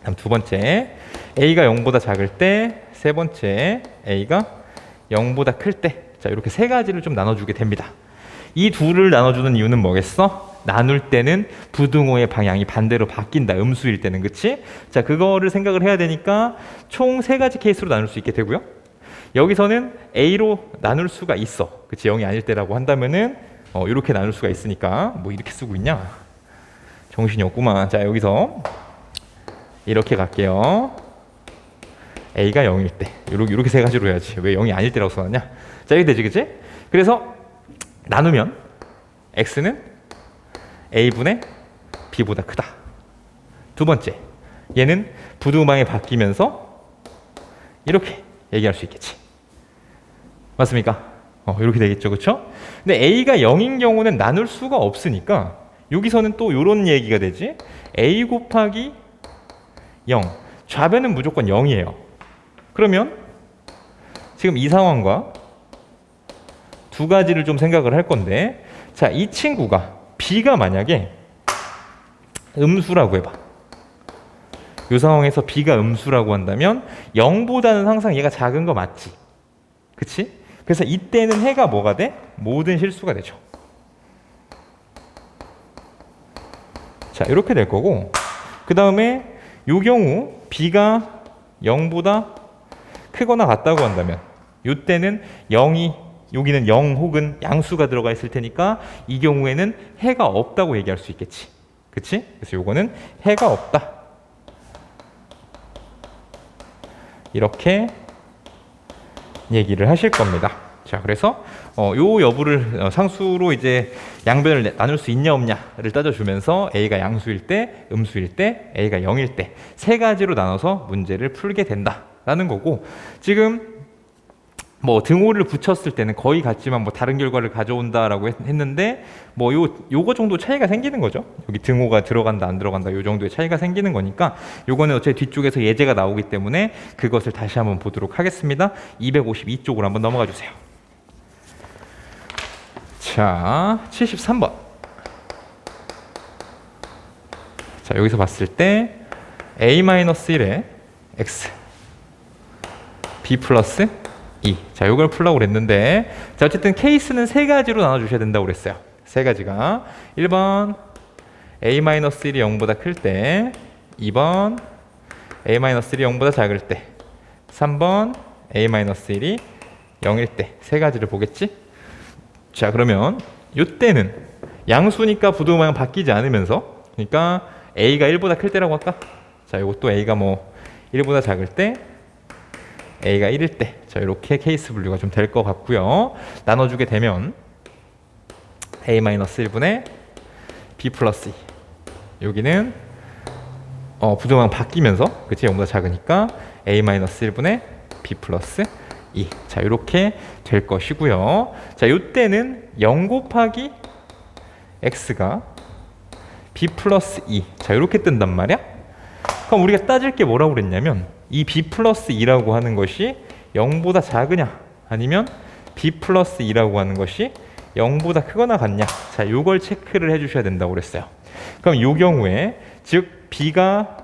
다음 두 번째 a가 0보다 작을 때, 세 번째 a가 0보다 클 때. 자 이렇게 세 가지를 좀 나눠주게 됩니다. 이 둘을 나눠주는 이유는 뭐겠어? 나눌 때는 부등호의 방향이 반대로 바뀐다. 음수일 때는. 그치? 자 그거를 생각을 해야 되니까 총 세 가지 케이스로 나눌 수 있게 되고요. 여기서는 a로 나눌 수가 있어. 그치? 0이 아닐 때라고 한다면은 이렇게 나눌 수가 있으니까 뭐 이렇게 쓰고 있냐? 정신이 없구만. 자 여기서 이렇게 갈게요. a가 0일 때 이렇게 세 가지로 해야지. 왜 0이 아닐 때라고 써놨냐? 자 이렇게 되지. 그치? 그래서 나누면 x는 a분의 b보다 크다. 두 번째, 얘는 부등호방이 바뀌면서 이렇게 얘기할 수 있겠지. 맞습니까? 이렇게 되겠죠. 그렇죠? 근데 a가 0인 경우는 나눌 수가 없으니까 여기서는 또 이런 얘기가 되지. a 곱하기 0. 좌변은 무조건 0이에요. 그러면 지금 이 상황과 두 가지를 좀 생각을 할 건데, 자, 이 친구가 b가 만약에 음수라고 해봐. 이 상황에서 b가 음수라고 한다면 0보다는 항상 얘가 작은 거 맞지? 그치? 그래서 이때는 해가 뭐가 돼? 모든 실수가 되죠. 자 이렇게 될 거고, 그 다음에 이 경우 b가 0보다 크거나 같다고 한다면 이때는 0이 여기는 0 혹은 양수가 들어가 있을 테니까 이 경우에는 해가 없다고 얘기할 수 있겠지. 그치? 그래서 요거는 해가 없다. 이렇게 얘기를 하실 겁니다. 자, 그래서 요 여부를 상수로 이제 양변을 나눌 수 있냐 없냐를 따져주면서 a가 양수일 때, 음수일 때, a가 0일 때 세 가지로 나눠서 문제를 풀게 된다라는 거고, 지금 뭐 등호를 붙였을 때는 거의 같지만 뭐 다른 결과를 가져온다라고 했는데 뭐 요거 정도 차이가 생기는 거죠. 여기 등호가 들어간다 안 들어간다 요 정도의 차이가 생기는 거니까 요거는 어차피 뒤쪽에서 예제가 나오기 때문에 그것을 다시 한번 보도록 하겠습니다. 252쪽으로 한번 넘어가 주세요. 자, 73번. 자, 여기서 봤을 때 a-1에 x b 플러스 2. 자, 이걸 풀라고 그랬는데, 자, 어쨌든 케이스는 세 가지로 나눠주셔야 된다고 그랬어요. 세 가지가 1번 a-1이 0보다 클 때, 2번 a-1이 0보다 작을 때, 3번 a-1이 0일 때 세 가지를 보겠지? 자, 그러면 이때는 양수니까 부등호방은 바뀌지 않으면서, 그러니까 a가 1보다 클 때라고 할까? 자, 이것도 a가 뭐 1보다 작을 때, a가 1일 때, 자, 이렇게 케이스 분류가 좀 될 것 같고요. 나눠주게 되면 a-1분의 b 플러스 2. 여기는 부등호방 바뀌면서, 그치? 0보다 작으니까 a-1분의 b 플러스 2. 자, 이렇게 될 것이고요. 자, 이때는 0 곱하기 x가 b 플러스 2. 자, 이렇게 뜬단 말이야. 그럼 우리가 따질 게 뭐라고 그랬냐면, 이 b 플러스 2라고 하는 것이 0보다 작으냐, 아니면 b 플러스 2라고 하는 것이 0보다 크거나 같냐. 자, 요걸 체크를 해주셔야 된다고 그랬어요. 그럼 요 경우에, 즉 b가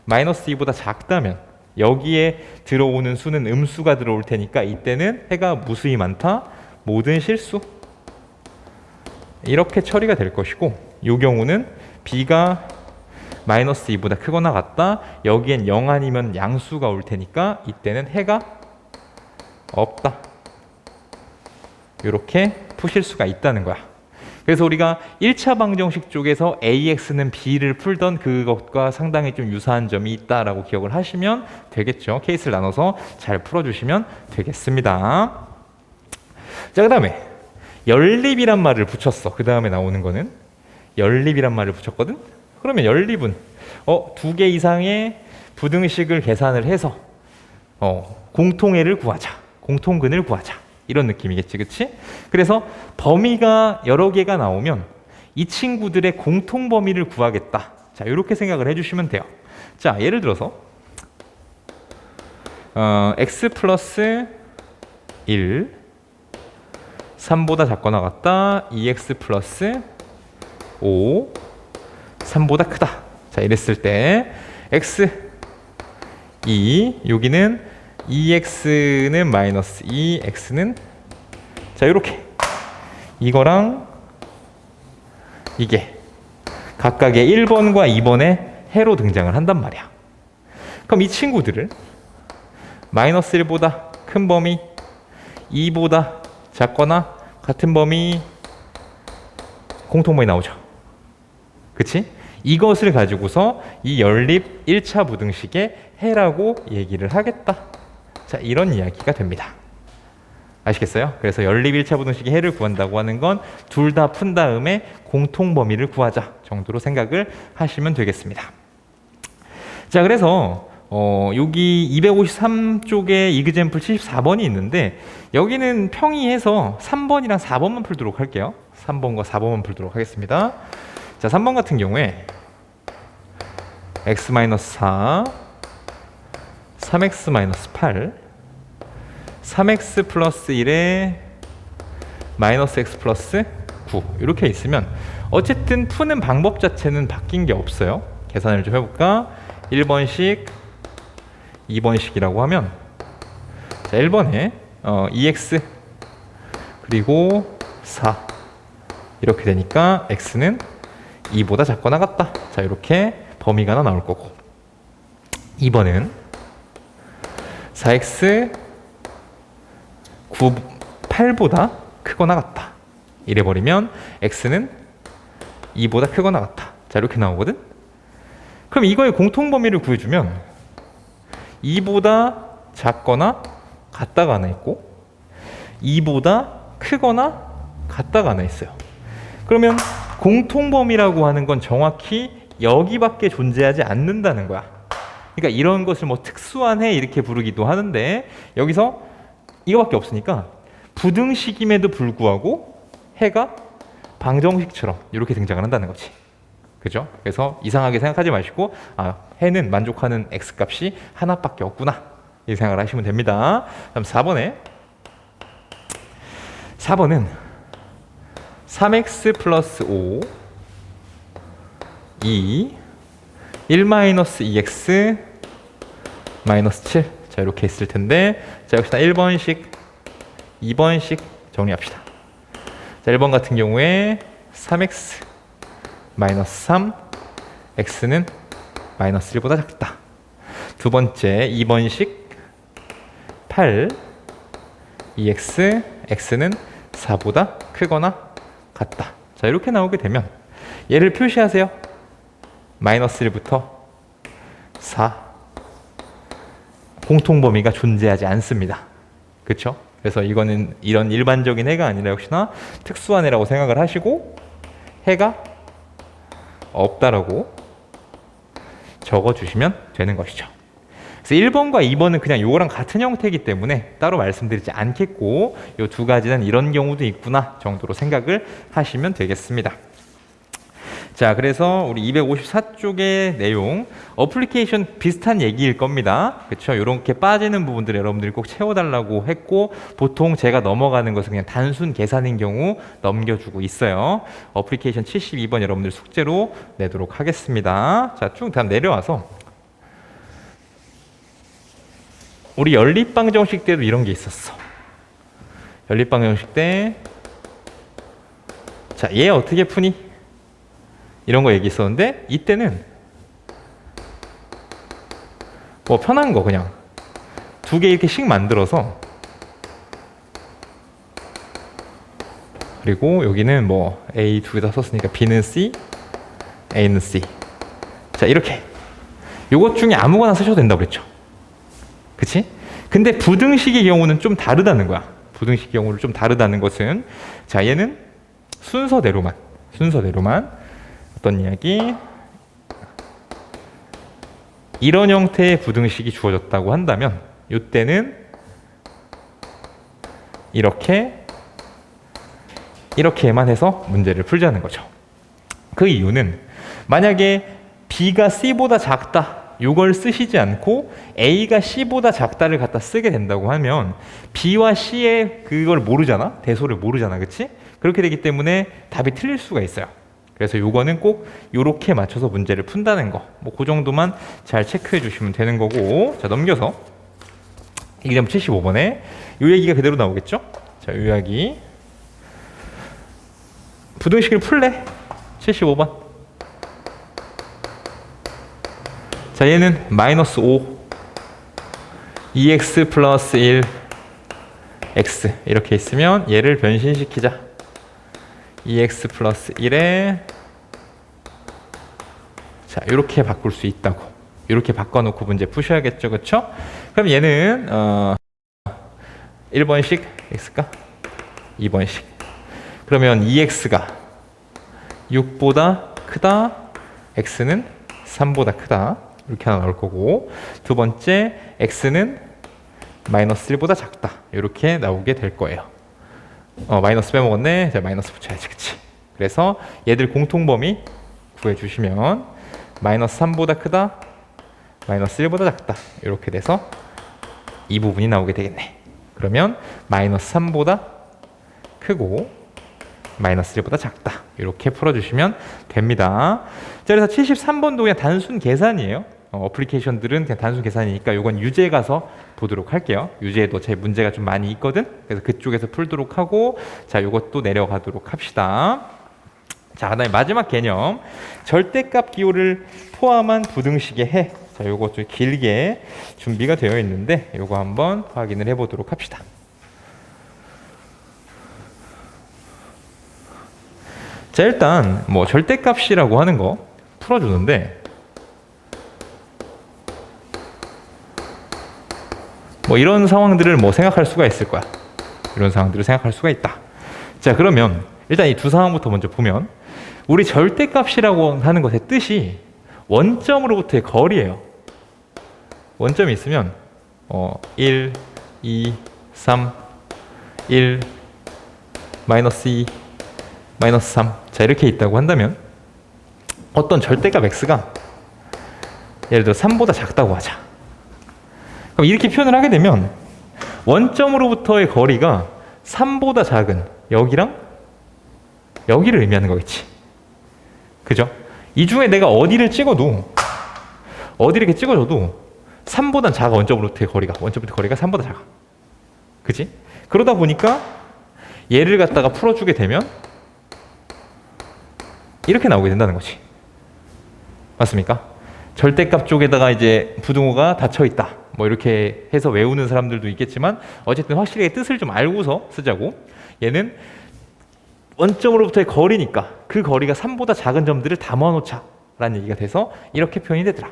마이너스 2보다 작다면 여기에 들어오는 수는 음수가 들어올 테니까 이때는 해가 무수히 많다, 모든 실수, 이렇게 처리가 될 것이고, 요 경우는 b가 마이너스 2보다 크거나 같다, 여기엔 0 아니면 양수가 올 테니까 이때는 해가 없다, 이렇게 푸실 수가 있다는 거야. 그래서 우리가 1차 방정식 쪽에서 AX는 B를 풀던 그것과 상당히 좀 유사한 점이 있다라고 기억을 하시면 되겠죠. 케이스를 나눠서 잘 풀어주시면 되겠습니다. 자, 그 다음에 연립이란 말을 붙였어. 그 다음에 나오는 거는 연립이란 말을 붙였거든. 그러면 연립은 두 개 이상의 부등식을 계산을 해서 공통해를 구하자, 공통근을 구하자, 이런 느낌이겠지, 그치? 그래서 범위가 여러 개가 나오면 이 친구들의 공통 범위를 구하겠다. 자, 이렇게 생각을 해주시면 돼요. 자, 예를 들어서 x 플러스 1, 3보다 작거나 같다, 2x 플러스 5, 3보다 크다. 자, 이랬을 때 x 2, 여기는 2x는 마이너스 2, x는, 자, 이렇게 이거랑 이게 각각의 1번과 2번의 해로 등장을 한단 말이야. 그럼 이 친구들을 마이너스 1보다 큰 범위, 2보다 작거나 같은 범위, 공통범위 나오죠. 그치? 이것을 가지고서 이 연립 1차 부등식의 해라고 얘기를 하겠다. 자, 이런 이야기가 됩니다. 아시겠어요? 그래서 연립 1차 부등식의 해를 구한다고 하는 건 둘 다 푼 다음에 공통 범위를 구하자 정도로 생각을 하시면 되겠습니다. 자, 그래서 여기 253쪽에 이그젬플 74번이 있는데, 여기는 평이해서 3번이랑 4번만 풀도록 할게요. 3번과 4번만 풀도록 하겠습니다. 자, 3번 같은 경우에 x-4, 3x-8, 3x 플러스 1에 마이너스 x 플러스 9 이렇게 있으면 어쨌든 푸는 방법 자체는 바뀐 게 없어요. 계산을 좀 해볼까? 1번식, 2번식이라고 하면, 자, 1번에 2x 그리고 4 이렇게 되니까 x는 2보다 작거나 같다. 자, 이렇게 범위가 하나 나올 거고, 2번은 4x 8보다 크거나 같다. 이래버리면 x는 2보다 크거나 같다. 자, 이렇게 나오거든. 그럼 이거의 공통 범위를 구해주면 2보다 작거나 같다가 하나 있고 2보다 크거나 같다가 하나 있어요. 그러면 공통 범위라고 하는 건 정확히 여기밖에 존재하지 않는다는 거야. 그러니까 이런 것을 뭐 특수한 해 이렇게 부르기도 하는데, 여기서 이거밖에 없으니까 부등식임에도 불구하고 해가 방정식처럼 이렇게 등장을 한다는 거지. 그죠? 그래서 이상하게 생각하지 마시고, 해는 만족하는 x값이 하나밖에 없구나, 이 생각을 하시면 됩니다. 다음 4번은 3x 플러스 5, 2, 1 마이너스 2x 마이너스 7. 자, 이렇게 있을 텐데, 자, 역시나 1번식, 2번식 정리합시다. 자, 1번 같은 경우에 3x 마이너스 3, x는 마이너스 1보다 작다. 두 번째 2번식 8, 2x, x는 4보다 크거나 같다. 자, 이렇게 나오게 되면 얘를 표시하세요. 마이너스 1부터 4. 공통범위가 존재하지 않습니다. 그쵸? 그래서 이거는 이런 일반적인 해가 아니라 역시나 특수한 해라고 생각을 하시고 해가 없다라고 적어주시면 되는 것이죠. 그래서 1번과 2번은 그냥 요거랑 같은 형태이기 때문에 따로 말씀드리지 않겠고 요 두 가지는 이런 경우도 있구나 정도로 생각을 하시면 되겠습니다. 자, 그래서 우리 254쪽의 내용 어플리케이션 비슷한 얘기일 겁니다. 그렇죠? 이렇게 빠지는 부분들 여러분들이 꼭 채워달라고 했고 보통 제가 넘어가는 것은 그냥 단순 계산인 경우 넘겨주고 있어요. 어플리케이션 72번 여러분들 숙제로 내도록 하겠습니다. 자, 쭉 다음 내려와서 우리 연립방 정식 때도 이런 게 있었어. 연립방 정식 때 자, 얘 어떻게 푸니? 이런 거 얘기했었는데 이때는 뭐 편한 거 그냥 두 개 이렇게 씩 만들어서 그리고 여기는 뭐 A 두 개 다 썼으니까 B는 C, A는 C. 자, 이렇게 요것 중에 아무거나 쓰셔도 된다고 그랬죠. 그치? 근데 부등식의 경우는 좀 다르다는 거야. 부등식 경우를 좀 다르다는 것은 자, 얘는 순서대로만 어떤 이야기? 이런 형태의 부등식이 주어졌다고 한다면 이때는 이렇게만 해서 문제를 풀자는 거죠. 그 이유는 만약에 B가 C보다 작다 이걸 쓰시지 않고 A가 C보다 작다를 갖다 쓰게 된다고 하면 B와 C의 그걸 모르잖아. 대소를 모르잖아. 그치? 그렇게 되기 때문에 답이 틀릴 수가 있어요. 그래서 요거는 꼭 요렇게 맞춰서 문제를 푼다는 거. 뭐 그 정도만 잘 체크해 주시면 되는 거고. 자, 넘겨서 exam 75번에 요 얘기가 그대로 나오겠죠? 자, 요 이야기. 부등식을 풀래. 75번. 자, 얘는 마이너스 5 2x 플러스 1 x 이렇게 있으면 얘를 변신시키자. 2x 플러스 1에 자, 이렇게 바꿀 수 있다고. 이렇게 바꿔놓고 문제 푸셔야겠죠. 그쵸? 그럼 얘는 1번식 x가 2번식 그러면 2x가 6보다 크다 x는 3보다 크다 이렇게 하나 나올 거고 두 번째 x는 마이너스 1보다 작다 이렇게 나오게 될 거예요. 마이너스 빼먹었네. 자, 마이너스 붙여야지. 그치? 그래서 얘들 공통범위 구해주시면 마이너스 3보다 크다 마이너스 1보다 작다 이렇게 돼서 이 부분이 나오게 되겠네. 그러면 마이너스 3보다 크고 마이너스 1보다 작다 이렇게 풀어주시면 됩니다. 자, 그래서 73번도 그냥 단순 계산이에요. 어플리케이션들은 그냥 단순 계산이니까 이건 유제 가서 보도록 할게요. 유제에도 제 문제가 좀 많이 있거든. 그래서 그쪽에서 풀도록 하고 자, 이것도 내려가도록 합시다. 자, 그다음에 마지막 개념 절대값 기호를 포함한 부등식의 해. 자, 요거 좀 길게 준비가 되어 있는데 요거 한번 확인을 해보도록 합시다. 자, 일단 뭐 절대값이라고 하는 거 풀어주는데 뭐 이런 상황들을 뭐 생각할 수가 있을 거야. 이런 상황들을 생각할 수가 있다. 자, 그러면 일단 이 두 상황부터 먼저 보면 우리 절대값이라고 하는 것의 뜻이 원점으로부터의 거리예요. 원점이 있으면 1, 2, 3, 1, 마이너스 2, 마이너스 3 자, 이렇게 있다고 한다면 어떤 절대값 x가 예를 들어 3보다 작다고 하자. 그럼 이렇게 표현을 하게 되면 원점으로부터의 거리가 3보다 작은 여기랑 여기를 의미하는 거겠지. 그죠? 이 중에 내가 어디를 찍어도 어디를 이렇게 찍어줘도 3보단 작아. 원점으로부터의 거리가 3보다 작아. 그치? 그러다 보니까 얘를 갖다가 풀어주게 되면 이렇게 나오게 된다는 거지. 맞습니까? 절대값 쪽에다가 이제 부등호가 닫혀 있다. 뭐 이렇게 해서 외우는 사람들도 있겠지만 어쨌든 확실히 뜻을 좀 알고서 쓰자고. 얘는 원점으로부터의 거리니까 그 거리가 3보다 작은 점들을 다 모아놓자 라는 얘기가 돼서 이렇게 표현이 되더라.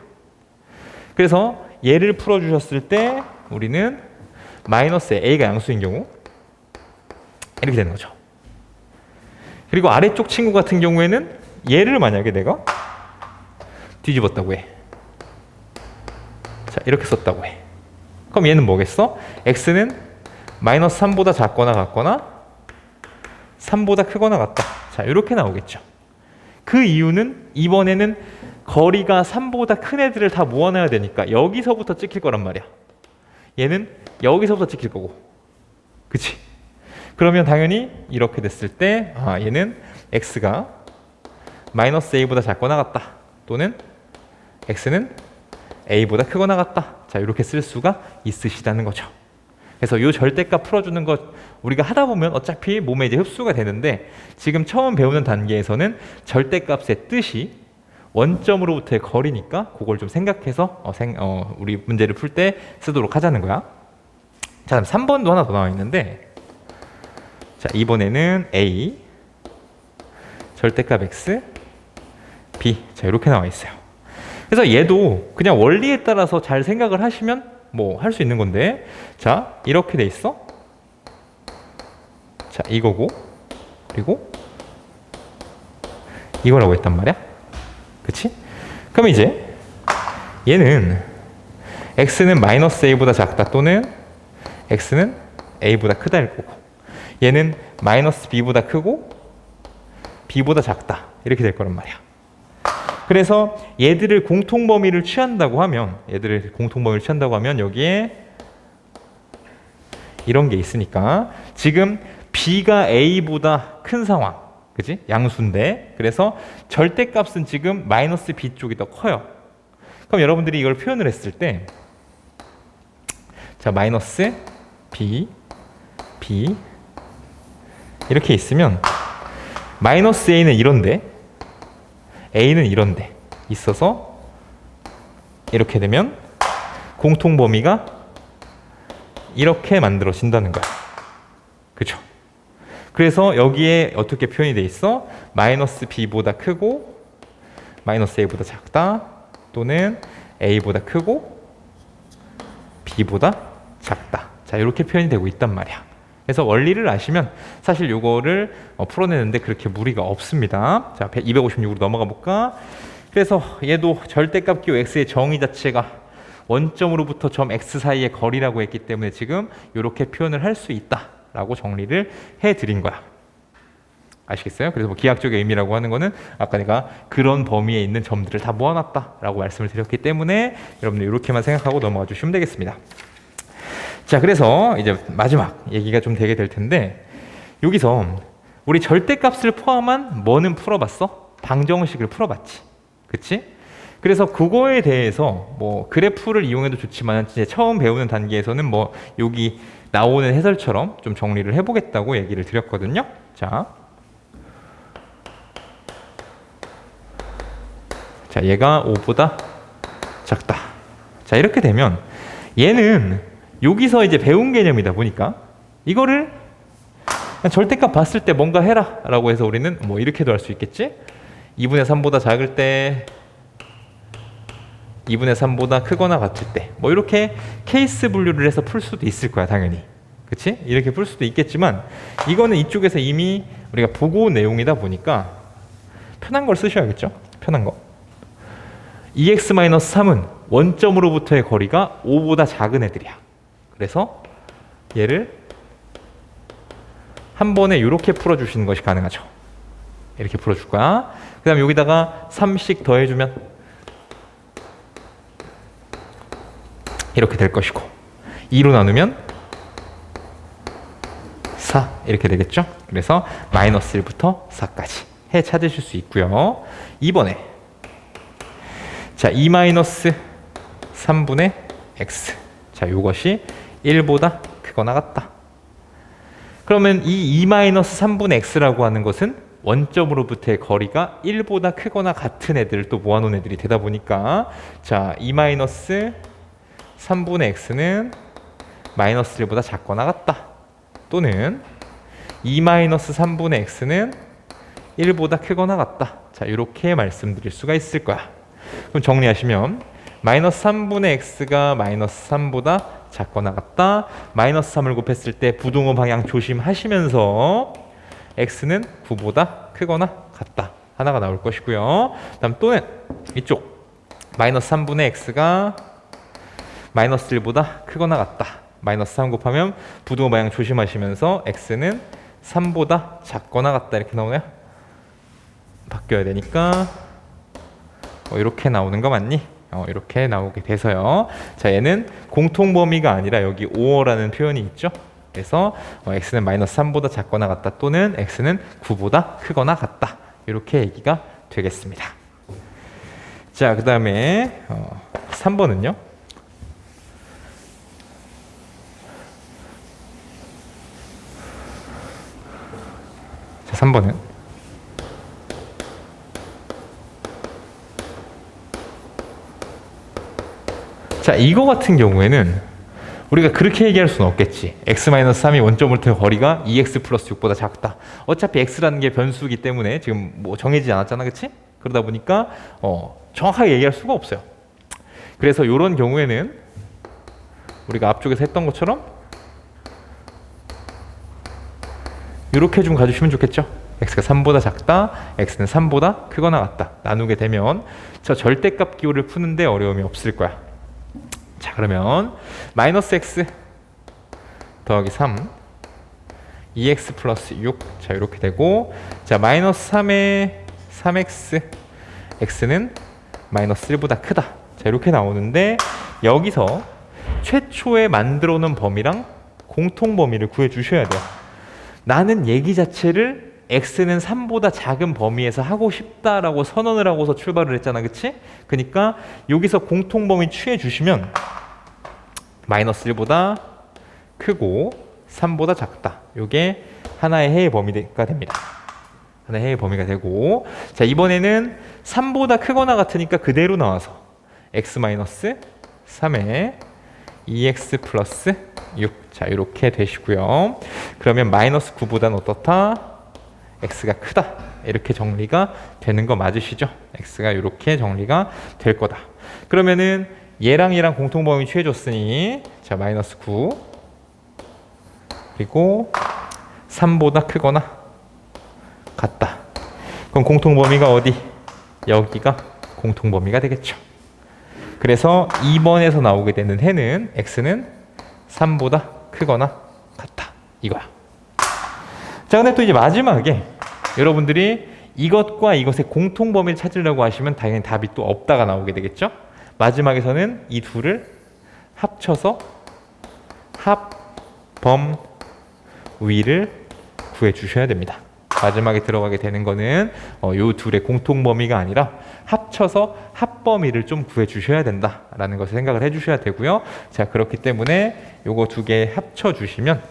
그래서 얘를 풀어주셨을 때 우리는 마이너스 a가 양수인 경우 이렇게 되는 거죠. 그리고 아래쪽 친구 같은 경우에는 얘를 만약에 내가 뒤집었다고 해. 자, 이렇게 썼다고 해. 그럼 얘는 뭐겠어? x는 마이너스 3보다 작거나 같거나 3보다 크거나 같다. 자, 이렇게 나오겠죠. 그 이유는 이번에는 거리가 3보다 큰 애들을 다 모아놔야 되니까 여기서부터 찍힐 거란 말이야. 얘는 여기서부터 찍힐 거고. 그치? 그러면 당연히 이렇게 됐을 때 얘는 x가 마이너스 a보다 작거나 같다. 또는 x는 a보다 크거나 같다. 자, 이렇게 쓸 수가 있으시다는 거죠. 그래서 이 절대값 풀어주는 것 우리가 하다 보면 어차피 몸에 이제 흡수가 되는데 지금 처음 배우는 단계에서는 절대값의 뜻이 원점으로부터의 거리니까 그걸 좀 생각해서 우리 문제를 풀 때 쓰도록 하자는 거야. 자, 그럼 3번도 하나 더 나와 있는데 자, 이번에는 a 절대값 x b 자, 이렇게 나와 있어요. 그래서 얘도 그냥 원리에 따라서 잘 생각을 하시면 뭐 할 수 있는 건데 자, 이렇게 돼 있어. 자, 이거고 그리고 이거라고 했단 말이야. 그치? 그럼 이제 얘는 x는 마이너스 a보다 작다 또는 x는 a보다 크다일 거고 얘는 마이너스 b보다 크고 b보다 작다 이렇게 될 거란 말이야. 그래서 얘들을 공통범위를 취한다고 하면 여기에 이런 게 있으니까 지금 b가 a보다 큰 상황, 그지? 양수인데 그래서 절대값은 지금 마이너스 b 쪽이 더 커요. 그럼 여러분들이 이걸 표현을 했을 때 자, 마이너스 b 이렇게 있으면 마이너스 a는 이런데 a는 이런데 있어서 이렇게 되면 공통범위가 이렇게 만들어진다는 거야. 그렇죠? 그래서 여기에 어떻게 표현이 돼 있어? 마이너스 b보다 크고 마이너스 a보다 작다 또는 a보다 크고 b보다 작다. 자, 이렇게 표현이 되고 있단 말이야. 그래서 원리를 아시면 사실 이거를 풀어내는데 그렇게 무리가 없습니다. 자, 256으로 넘어가 볼까? 그래서 얘도 절대값 기호 x의 정의 자체가 원점으로부터 점 x 사이의 거리라고 했기 때문에 지금 이렇게 표현을 할 수 있다라고 정리를 해드린 거야. 아시겠어요? 그래서 뭐 기하학적의 의미라고 하는 거는 아까 내가 그런 범위에 있는 점들을 다 모아놨다라고 말씀을 드렸기 때문에 여러분들 이렇게만 생각하고 넘어가 주시면 되겠습니다. 자, 그래서 이제 마지막 얘기가 좀 되게 될 텐데 여기서 우리 절대값을 포함한 뭐는 풀어봤어? 방정식을 풀어봤지. 그치? 그래서 그거에 대해서 뭐 그래프를 이용해도 좋지만 이제 처음 배우는 단계에서는 뭐 여기 나오는 해설처럼 좀 정리를 해보겠다고 얘기를 드렸거든요. 자, 얘가 5보다 작다. 자, 이렇게 되면 얘는 여기서 이제 배운 개념이다 보니까 이거를 절대값 봤을 때 뭔가 해라 라고 해서 우리는 뭐 이렇게도 할 수 있겠지. 2분의 3보다 작을 때 2분의 3보다 크거나 같을 때 뭐 이렇게 케이스 분류를 해서 풀 수도 있을 거야 당연히. 그치? 이렇게 풀 수도 있겠지만 이거는 이쪽에서 이미 우리가 보고 온 내용이다 보니까 편한 걸 쓰셔야겠죠. 편한 거. 2x-3은 원점으로부터의 거리가 5보다 작은 애들이야. 그래서 얘를 한 번에 이렇게 풀어주시는 것이 가능하죠. 이렇게 풀어줄 거야. 그 다음에 여기다가 3씩 더해주면 이렇게 될 것이고 2로 나누면 4 이렇게 되겠죠. 그래서 마이너스 1부터 4까지 해 찾으실 수 있고요. 이번에 자, 2-3분의 x 자, 이것이 1보다 크거나 같다. 그러면 이 2-3분의 x라고 하는 것은 원점으로부터의 거리가 1보다 크거나 같은 애들을 또 모아놓은 애들이 되다 보니까 자, 2-3분의 x는 마이너스 1보다 작거나 같다. 또는 2-3분의 x는 1보다 크거나 같다. 자, 이렇게 말씀드릴 수가 있을 거야. 그럼 정리하시면 마이너스 3분의 x가 마이너스 3보다 작거나 같다. 마이너스 3을 곱했을 때 부등호 방향 조심하시면서 x는 9보다 크거나 같다. 하나가 나올 것이고요. 다음 또는 이쪽 마이너스 3분의 x가 마이너스 1보다 크거나 같다. 마이너스 3 곱하면 부등호 방향 조심하시면서 x는 3보다 작거나 같다. 이렇게 나오나요? 바뀌어야 되니까 이렇게 나오는 거 맞니? 이렇게 나오게 돼서요. 자, 얘는 공통범위가 아니라 여기 5어라는 표현이 있죠. 그래서 x는 마이너스 3보다 작거나 같다 또는 x는 9보다 크거나 같다. 이렇게 얘기가 되겠습니다. 자, 그 다음에 3번은요. 자, 3번은 자, 이거 같은 경우에는 우리가 그렇게 얘기할 수는 없겠지. x-3이 원점으로부터의 거리가 2x 플러스 6보다 작다. 어차피 x라는 게 변수이기 때문에 지금 뭐 정해지지 않았잖아, 그치? 그러다 보니까 정확하게 얘기할 수가 없어요. 그래서 이런 경우에는 우리가 앞쪽에서 했던 것처럼 이렇게 좀 가주시면 좋겠죠. x가 3보다 작다, x는 3보다 크거나 같다. 나누게 되면 저 절대값 기호를 푸는데 어려움이 없을 거야. 자, 그러면 마이너스 x 더하기 3 2x 플러스 6. 자, 이렇게 되고, 자, 마이너스 3에 3x x는 마이너스 1보다 크다. 자, 이렇게 나오는데 여기서 최초에 만들어 놓은 범위랑 공통 범위를 구해 주셔야 돼요. 나는 얘기 자체를 x는 3보다 작은 범위에서 하고 싶다라고 선언을 하고서 출발을 했잖아, 그치? 그러니까 여기서 공통 범위 취해 주시면 마이너스 1보다 크고 3보다 작다. 요게 하나의 해의 범위가 됩니다. 하나의 해의 범위가 되고, 자, 이번에는 3보다 크거나 같으니까 그대로 나와서 x-3에 2x 플러스 6. 자, 이렇게 되시고요. 그러면 마이너스 9보다는 어떻다? x가 크다. 이렇게 정리가 되는 거 맞으시죠? x가 이렇게 정리가 될 거다. 그러면은 얘랑 얘랑 공통범위 취해줬으니, 자, 마이너스 9 그리고 3보다 크거나 같다. 그럼 공통범위가 어디? 여기가 공통범위가 되겠죠. 그래서 2번에서 나오게 되는 해는 x는 3보다 크거나 같다. 이거야. 자, 근데 또 이제 마지막에 여러분들이 이것과 이것의 공통범위를 찾으려고 하시면 당연히 답이 또 없다가 나오게 되겠죠. 마지막에서는 이 둘을 합쳐서 합범위를 구해 주셔야 됩니다. 마지막에 들어가게 되는 거는 이 둘의 공통범위가 아니라 합쳐서 합범위를 좀 구해 주셔야 된다라는 것을 생각을 해 주셔야 되고요. 자, 그렇기 때문에 요거 두 개 합쳐 주시면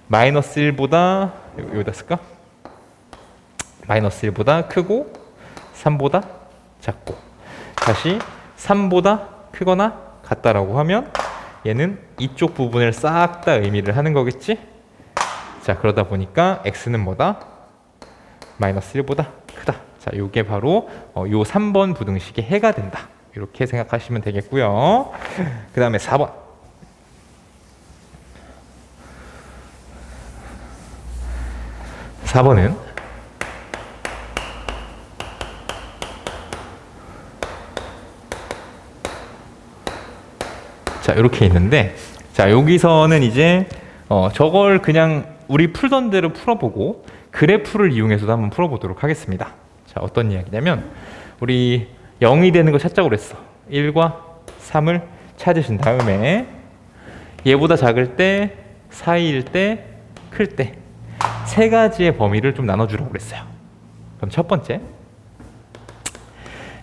마이너스 1보다 여기다 쓸까? 마이너스 1보다 크고 3보다 작고, 다시 3보다 크거나 같다라고 하면 얘는 이쪽 부분을 싹 다 의미를 하는 거겠지? 자, 그러다 보니까 x는 뭐다? 마이너스 1보다 크다. 자, 요게 바로 요 3번 부등식의 해가 된다. 이렇게 생각하시면 되겠고요. 그 다음에 4번. 자, 이렇게 있는데, 자, 여기서는 이제 저걸 그냥 우리 풀던 대로 풀어보고 그래프를 이용해서도 한번 풀어보도록 하겠습니다. 자, 어떤 이야기냐면 우리 0이 되는 거 찾자고 그랬어. 1과 3을 찾으신 다음에 얘보다 작을 때, 사이일 때, 클 때 세 가지의 범위를 좀 나눠주라고 그랬어요. 그럼 첫 번째,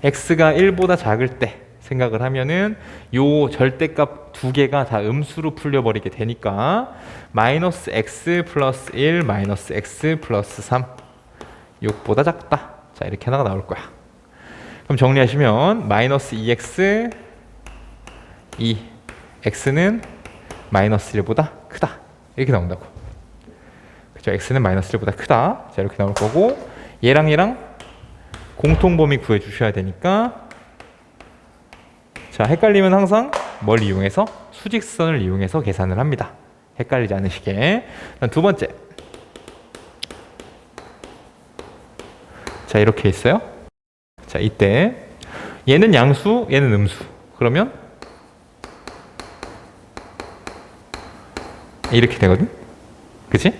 x가 1보다 작을 때 생각을 하면은 요 절대값 두 개가 다 음수로 풀려버리게 되니까 마이너스 x 플러스 1 마이너스 x 플러스 3 6보다 작다. 자, 이렇게 하나가 나올 거야. 그럼 정리하시면 마이너스 2x 2 x는 마이너스 1보다 크다. 이렇게 나온다고. 그죠? x는 마이너스 1보다 크다. 자, 이렇게 나올 거고, 얘랑 얘랑 공통범위 구해 주셔야 되니까, 자, 헷갈리면 항상 뭘 이용해서? 수직선을 이용해서 계산을 합니다. 헷갈리지 않으시게. 두 번째. 자, 이렇게 있어요. 자, 이때 얘는 양수, 얘는 음수. 그러면 이렇게 되거든. 그치?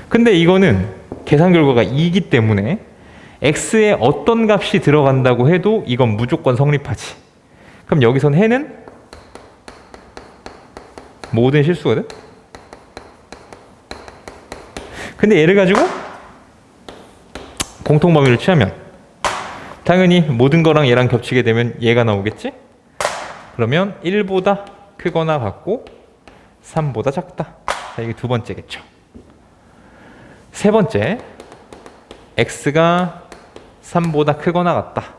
근데 이거는 계산 결과가 2이기 때문에 x에 어떤 값이 들어간다고 해도 이건 무조건 성립하지. 그럼 여기선 해는 모든 실수거든. 근데 얘를 가지고 공통범위를 취하면 당연히 모든 거랑 얘랑 겹치게 되면 얘가 나오겠지? 그러면 1보다 크거나 같고 3보다 작다. 자, 이게 두 번째겠죠. 세 번째, x가 3보다 크거나 같다.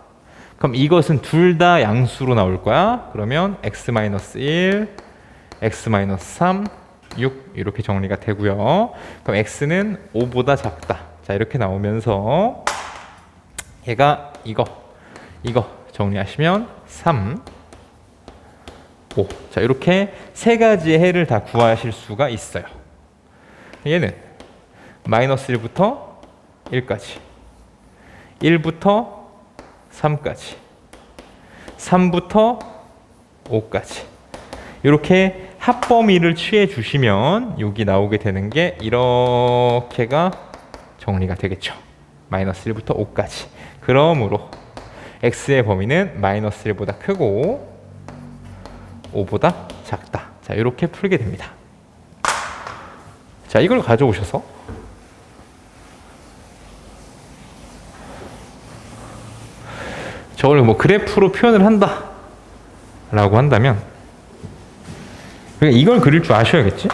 그럼 이것은 둘 다 양수로 나올 거야. 그러면 x-1, x-3, 6 이렇게 정리가 되고요. 그럼 x는 5보다 작다. 자, 이렇게 나오면서 얘가 이거 정리하시면 3, 5. 자, 이렇게 세 가지의 해를 다 구하실 수가 있어요. 얘는 마이너스 1부터 1까지, 1부터 3까지, 3부터 5까지 이렇게 합범위를 취해 주시면 여기 나오게 되는 게 이렇게가 정리가 되겠죠. 마이너스 1부터 5까지. 그러므로 x의 범위는 마이너스 1보다 크고 5보다 작다. 자, 이렇게 풀게 됩니다. 자, 이걸 가져오셔서 저걸 뭐 그래프로 표현을 한다 라고 한다면, 그러니까 이걸 그릴 줄 아셔야겠지?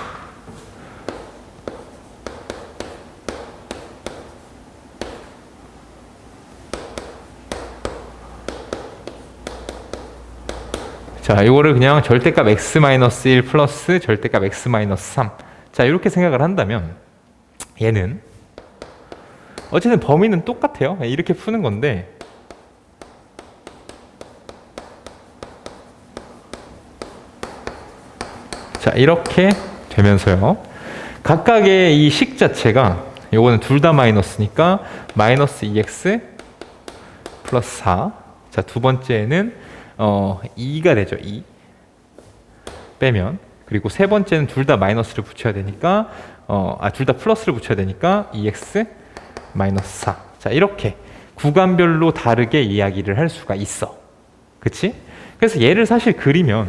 자, 이거를 그냥 절대값 x-1 플러스 절대값 x-3. 자, 이렇게 생각을 한다면 얘는 어쨌든 범위는 똑같아요. 이렇게 푸는 건데, 자, 이렇게 되면서요. 각각의 이 식 자체가, 요거는 둘 다 마이너스니까 마이너스 2x 플러스 4. 자, 두 번째는 2가 되죠. 2 빼면. 그리고 세 번째는 둘 다 마이너스를 붙여야 되니까 둘 다 플러스를 붙여야 되니까 2x 마이너스 4. 자, 이렇게 구간별로 다르게 이야기를 할 수가 있어. 그치? 그래서 얘를 사실 그리면,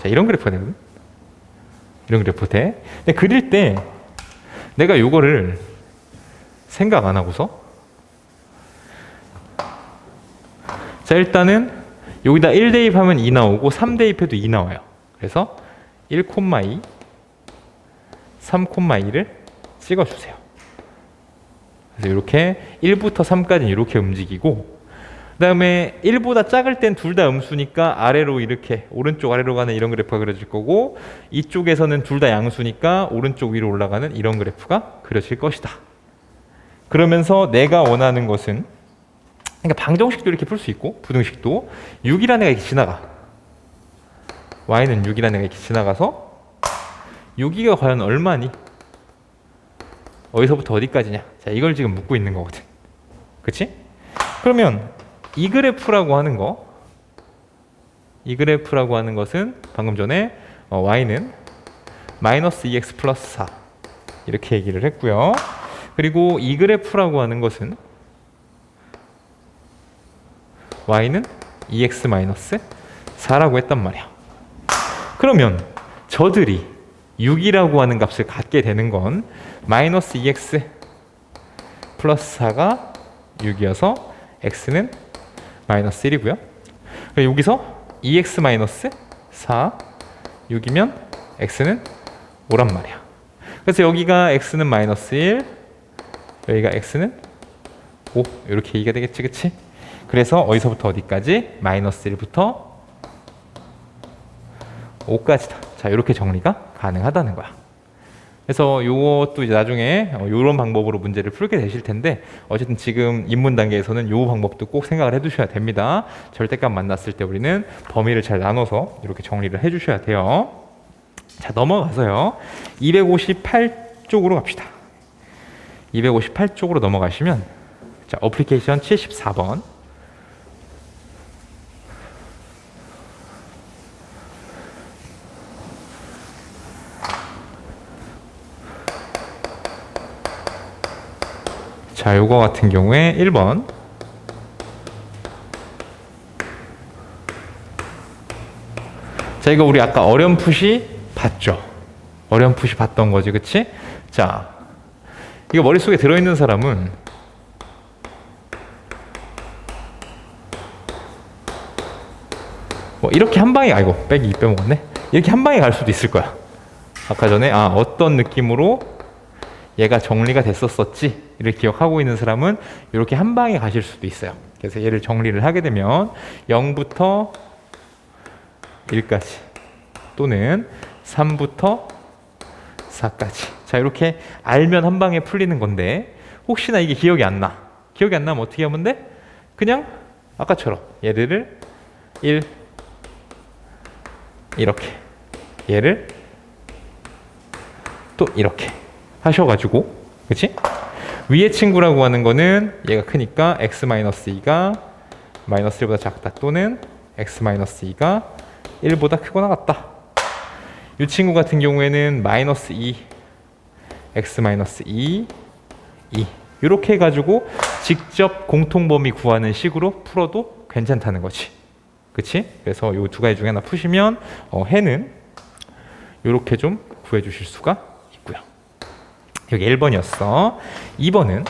자, 이런 그래프가 되거든. 이런 그래프 돼. 근데 그릴 때 내가 요거를 생각 안 하고서, 자, 일단은 여기다 1 대입하면 2 나오고 3 대입해도 2 나와요. 그래서 1,2, 3,2를 찍어주세요. 그래서 이렇게 1부터 3까지는 이렇게 움직이고, 그 다음에 1보다 작을 땐 둘 다 음수니까 아래로 이렇게 오른쪽 아래로 가는 이런 그래프가 그려질 거고, 이쪽에서는 둘 다 양수니까 오른쪽 위로 올라가는 이런 그래프가 그려질 것이다. 그러면서 내가 원하는 것은, 그러니까 방정식도 이렇게 풀 수 있고 부등식도 6이라는 애가 이렇게 지나가. y는 6이라는 애가 이렇게 지나가서 6이가 과연 얼마니? 어디서부터 어디까지냐? 자, 이걸 지금 묻고 있는 거거든. 그치? 그러면 이 그래프라고 하는 것은 방금 전에 y는 마이너스 2x 플러스 4 이렇게 얘기를 했고요. 그리고 이 그래프라고 하는 것은 y는 2x 마이너스 4라고 했단 말이야. 그러면 저들이 6이라고 하는 값을 갖게 되는 건 마이너스 2x 플러스 4가 6이어서 x는 마이너스 1이고요. 여기서 2x 마이너스 4, 6이면 x는 5란 말이야. 그래서 여기가 x는 마이너스 1, 여기가 x는 5 이렇게 얘기가 되겠지, 그치? 그래서 어디서부터 어디까지? 마이너스 1부터 5까지다. 자, 이렇게 정리가 가능하다는 거야. 그래서 요것도 이제 나중에 요런 방법으로 문제를 풀게 되실 텐데, 어쨌든 지금 입문 단계에서는 요 방법도 꼭 생각을 해 두셔야 됩니다. 절대값 만났을 때 우리는 범위를 잘 나눠서 이렇게 정리를 해 주셔야 돼요. 자, 넘어가서요. 258쪽으로 갑시다. 258쪽으로 넘어가시면, 자, 어플리케이션 74번. 자, 요거 같은 경우에 1번. 자, 이거 우리 아까 어렴풋이 봤죠? 어렴풋이 봤던 거지, 그치? 자, 이거 머릿속에 들어있는 사람은 뭐 이렇게 한 방에, 아이고, 빼기 2 빼먹었네. 이렇게 한 방에 갈 수도 있을 거야. 아까 전에 어떤 느낌으로 얘가 정리가 됐었었지 를 기억하고 있는 사람은 이렇게 한 방에 가실 수도 있어요. 그래서 얘를 정리를 하게 되면 0부터 1까지 또는 3부터 4까지. 자, 이렇게 알면 한 방에 풀리는 건데, 혹시나 이게 기억이 안 나. 기억이 안 나면 어떻게 하면 돼? 그냥 아까처럼 얘를 1 이렇게, 얘를 또 이렇게 하셔가지고, 그치? 위의 친구라고 하는 거는 얘가 크니까 x-2가 마이너스 1보다 작다, 또는 x-2가 1보다 크거나 같다. 이 친구 같은 경우에는 마이너스 2, x-2, 2 이렇게 해가지고 직접 공통범위 구하는 식으로 풀어도 괜찮다는 거지. 그치? 그래서 이 두 가지 중에 하나 푸시면 해는 이렇게 좀 구해 주실 수가 있고요. 여기 1번이었어. 2번은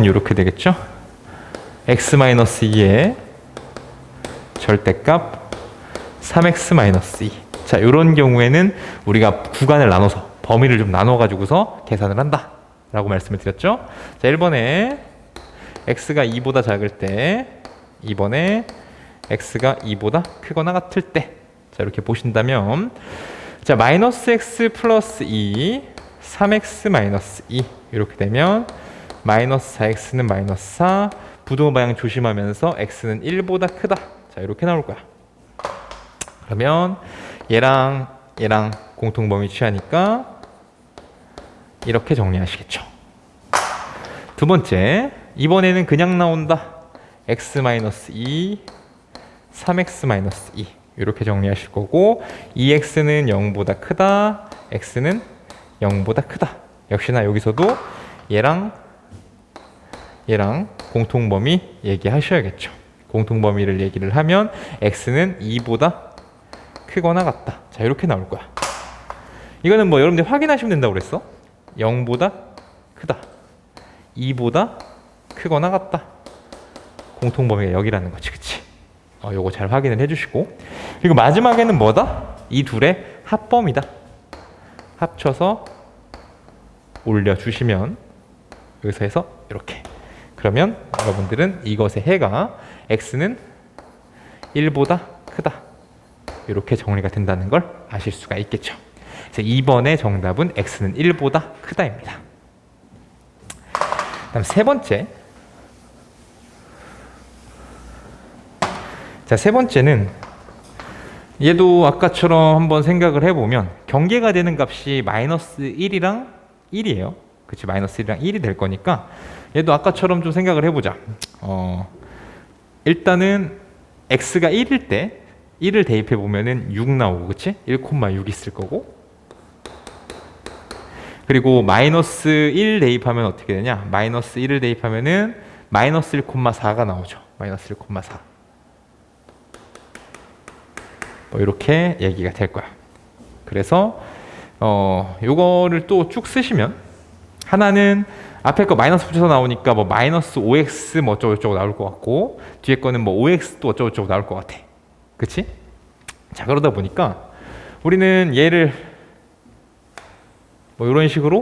이렇게 되겠죠? x-2의 절대값 3x-2. 자, 이런 경우에는 우리가 구간을 나눠서 범위를 좀 나눠 가지고서 계산을 한다 라고 말씀을 드렸죠. 자, 1번에 x가 2보다 작을 때, 2번에 x가 2보다 크거나 같을 때, 자, 이렇게 보신다면, 자, 마이너스 x 플러스 2, 3x 마이너스 2 이렇게 되면 마이너스 4x는 마이너스 4, 부등호 방향 조심하면서 x는 1보다 크다. 자, 이렇게 나올 거야. 그러면 얘랑 공통범위 취하니까 이렇게 정리하시겠죠. 두 번째, 이번에는 그냥 나온다. x-2, 3x-2 이렇게 정리하실 거고, 2x는 0보다 크다, x는 0보다 크다. 역시나 여기서도 얘랑 공통범위 얘기하셔야겠죠. 공통범위를 얘기를 하면 x는 2보다 크거나 같다. 자, 이렇게 나올 거야. 이거는 뭐 여러분들 확인하시면 된다고 그랬어. 0보다 크다, 2보다 크거나 같다. 공통범위가 여기라는 거지, 그치? 요거 잘 확인을 해주시고, 그리고 마지막에는 뭐다? 이 둘의 합범이다. 합쳐서 올려주시면 여기서 해서 이렇게. 그러면 여러분들은 이것의 해가 x는 1보다 크다. 이렇게 정리가 된다는 걸 아실 수가 있겠죠. 그래서 2번의 정답은 x는 1보다 크다입니다. 다음 세 번째. 자, 세 번째는 얘도 아까처럼 한번 생각을 해보면 경계가 되는 값이 마이너스 1이랑 1이에요. 그치? 마이너스 1이랑 1이 될 거니까 얘도 아까처럼 좀 생각을 해보자. 일단은 x가 1일 때 1을 대입해 보면은 6 나오고, 그치? 1,6 있을 거고, 그리고 마이너스 1 대입하면 어떻게 되냐? 마이너스 1을 대입하면은 마이너스 1,4가 나오죠. 마이너스 1,4. 뭐 이렇게 얘기가 될 거야. 그래서 요거를 또 쭉 쓰시면, 하나는 앞에 거 마이너스 붙여서 나오니까 뭐 마이너스 5x 뭐 어쩌고저쩌고 나올 것 같고, 뒤에 거는 뭐 5x 또 어쩌고저쩌고 나올 것 같아. 그치? 자, 그러다 보니까 우리는 얘를 뭐 이런 식으로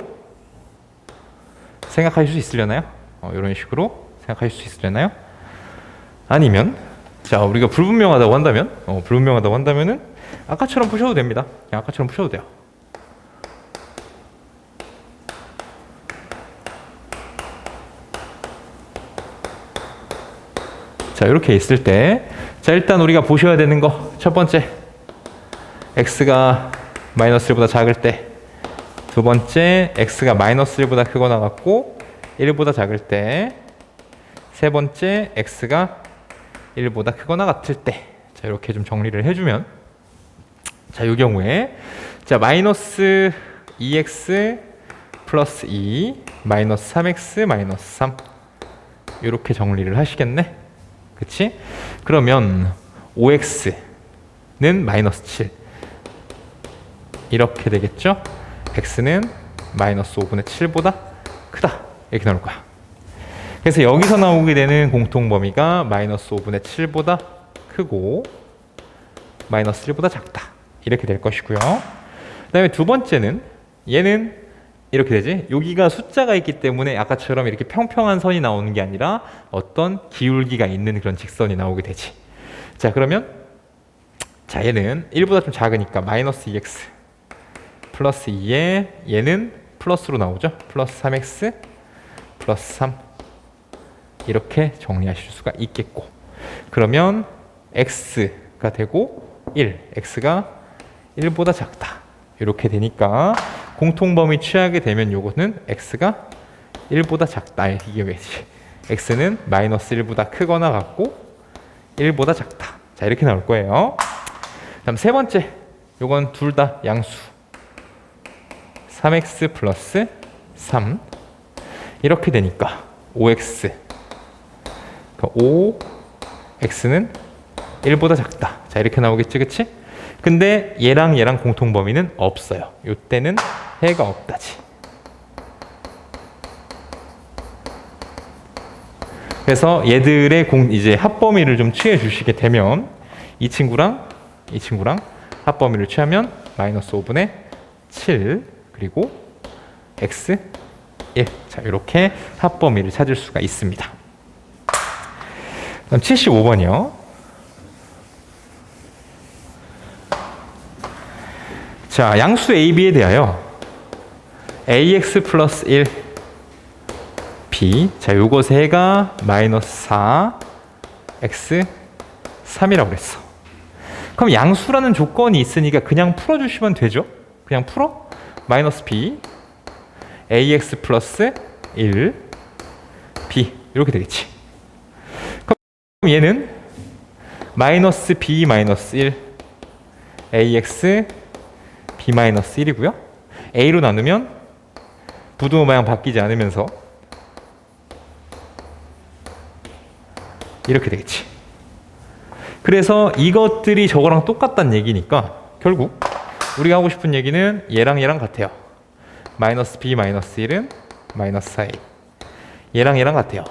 생각하실 수 있으려나요? 이런 식으로 생각하실 수 있으려나요? 아니면 자, 우리가 불분명하다고 한다면 불분명하다고 한다면은 아까처럼 푸셔도 됩니다. 그냥 아까처럼 푸셔도 돼요. 자, 이렇게 있을 때, 자, 일단 우리가 보셔야 되는 거, 첫 번째, x가 마이너스 1보다 작을 때, 두 번째, x가 마이너스 1보다 크거나 같고 1보다 작을 때, 세 번째, x가 1보다 크거나 같을 때, 자, 이렇게 좀 정리를 해주면, 자, 이 경우에, 자, 마이너스 2x 플러스 2, 마이너스 3x 마이너스 3, 이렇게 정리를 하시겠네? 그치? 그러면 5x는 마이너스 7 이렇게 되겠죠? x는 마이너스 5분의 7보다 크다 이렇게 나올 거야. 그래서 여기서 나오게 되는 공통범위가 마이너스 5분의 7보다 크고 마이너스 1보다 작다 이렇게 될 것이고요. 그 다음에 두 번째는 얘는 이렇게 되지. 여기가 숫자가 있기 때문에 아까처럼 이렇게 평평한 선이 나오는 게 아니라 어떤 기울기가 있는 그런 직선이 나오게 되지. 자, 그러면 자, 얘는 1보다 좀 작으니까 마이너스 2x 플러스 2에 얘는 플러스로 나오죠. 플러스 3x 플러스 3 이렇게 정리하실 수가 있겠고, 그러면 x가 되고 1, x가 1보다 작다 이렇게 되니까 공통범위 취하게 되면 요거는 x가 1보다 작다. 이게 왜지? x는 마이너스 1보다 크거나 같고 1보다 작다. 자, 이렇게 나올 거예요. 다음 세 번째, 요건 둘 다 양수 3x 플러스 3 이렇게 되니까 5x 그러니까 5x는 1보다 작다. 자, 이렇게 나오겠지, 그치? 근데 얘랑 얘랑 공통범위는 없어요. 요때는 해가 없다지. 그래서 얘들의 이제 합범위를 좀 취해 주시게 되면 이 친구랑 합범위를 취하면 마이너스 5분의 7 그리고 x 1. 자, 이렇게 합범위를 찾을 수가 있습니다. 그럼 75번이요. 자, 양수 AB에 대하여 AX 플러스 1 B, 자, 요것의 해가 마이너스 4 X 3이라고 그랬어. 그럼 양수라는 조건이 있으니까 그냥 풀어주시면 되죠. 그냥 풀어. 마이너스 B AX 플러스 1 B 이렇게 되겠지. 그럼 얘는 마이너스 B 마이너스 1 AX B 마이너스 1이고요. A로 나누면 부등호 방향 바뀌지 않으면서 이렇게 되겠지. 그래서 이것들이 저거랑 똑같다는 얘기니까 결국 우리가 하고 싶은 얘기는 얘랑 얘랑 같아요. 마이너스 B 마이너스 1은 마이너스 4A. 얘랑 얘랑 같아요.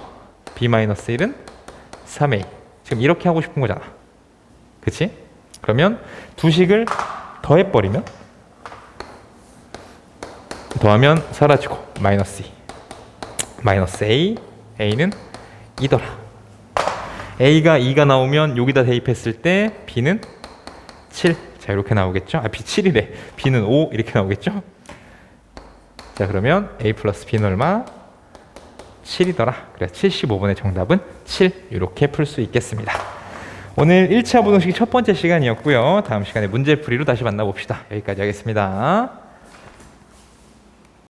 B 마이너스 1은 3A. 지금 이렇게 하고 싶은 거잖아. 그치? 그러면 두 식을 더해버리면 더하면 사라지고 마이너스 2 마이너스 A A는 2더라. A가 2가 나오면 여기다 대입했을 때 B는 7. 자, 이렇게 나오겠죠. B 7이래. B는 5 이렇게 나오겠죠. 자, 그러면 A 플러스 B는 얼마? 7이더라. 그래서 75번의 정답은 7. 이렇게 풀 수 있겠습니다. 오늘 1차 부등식 첫 번째 시간이었고요. 다음 시간에 문제풀이로 다시 만나봅시다. 여기까지 하겠습니다.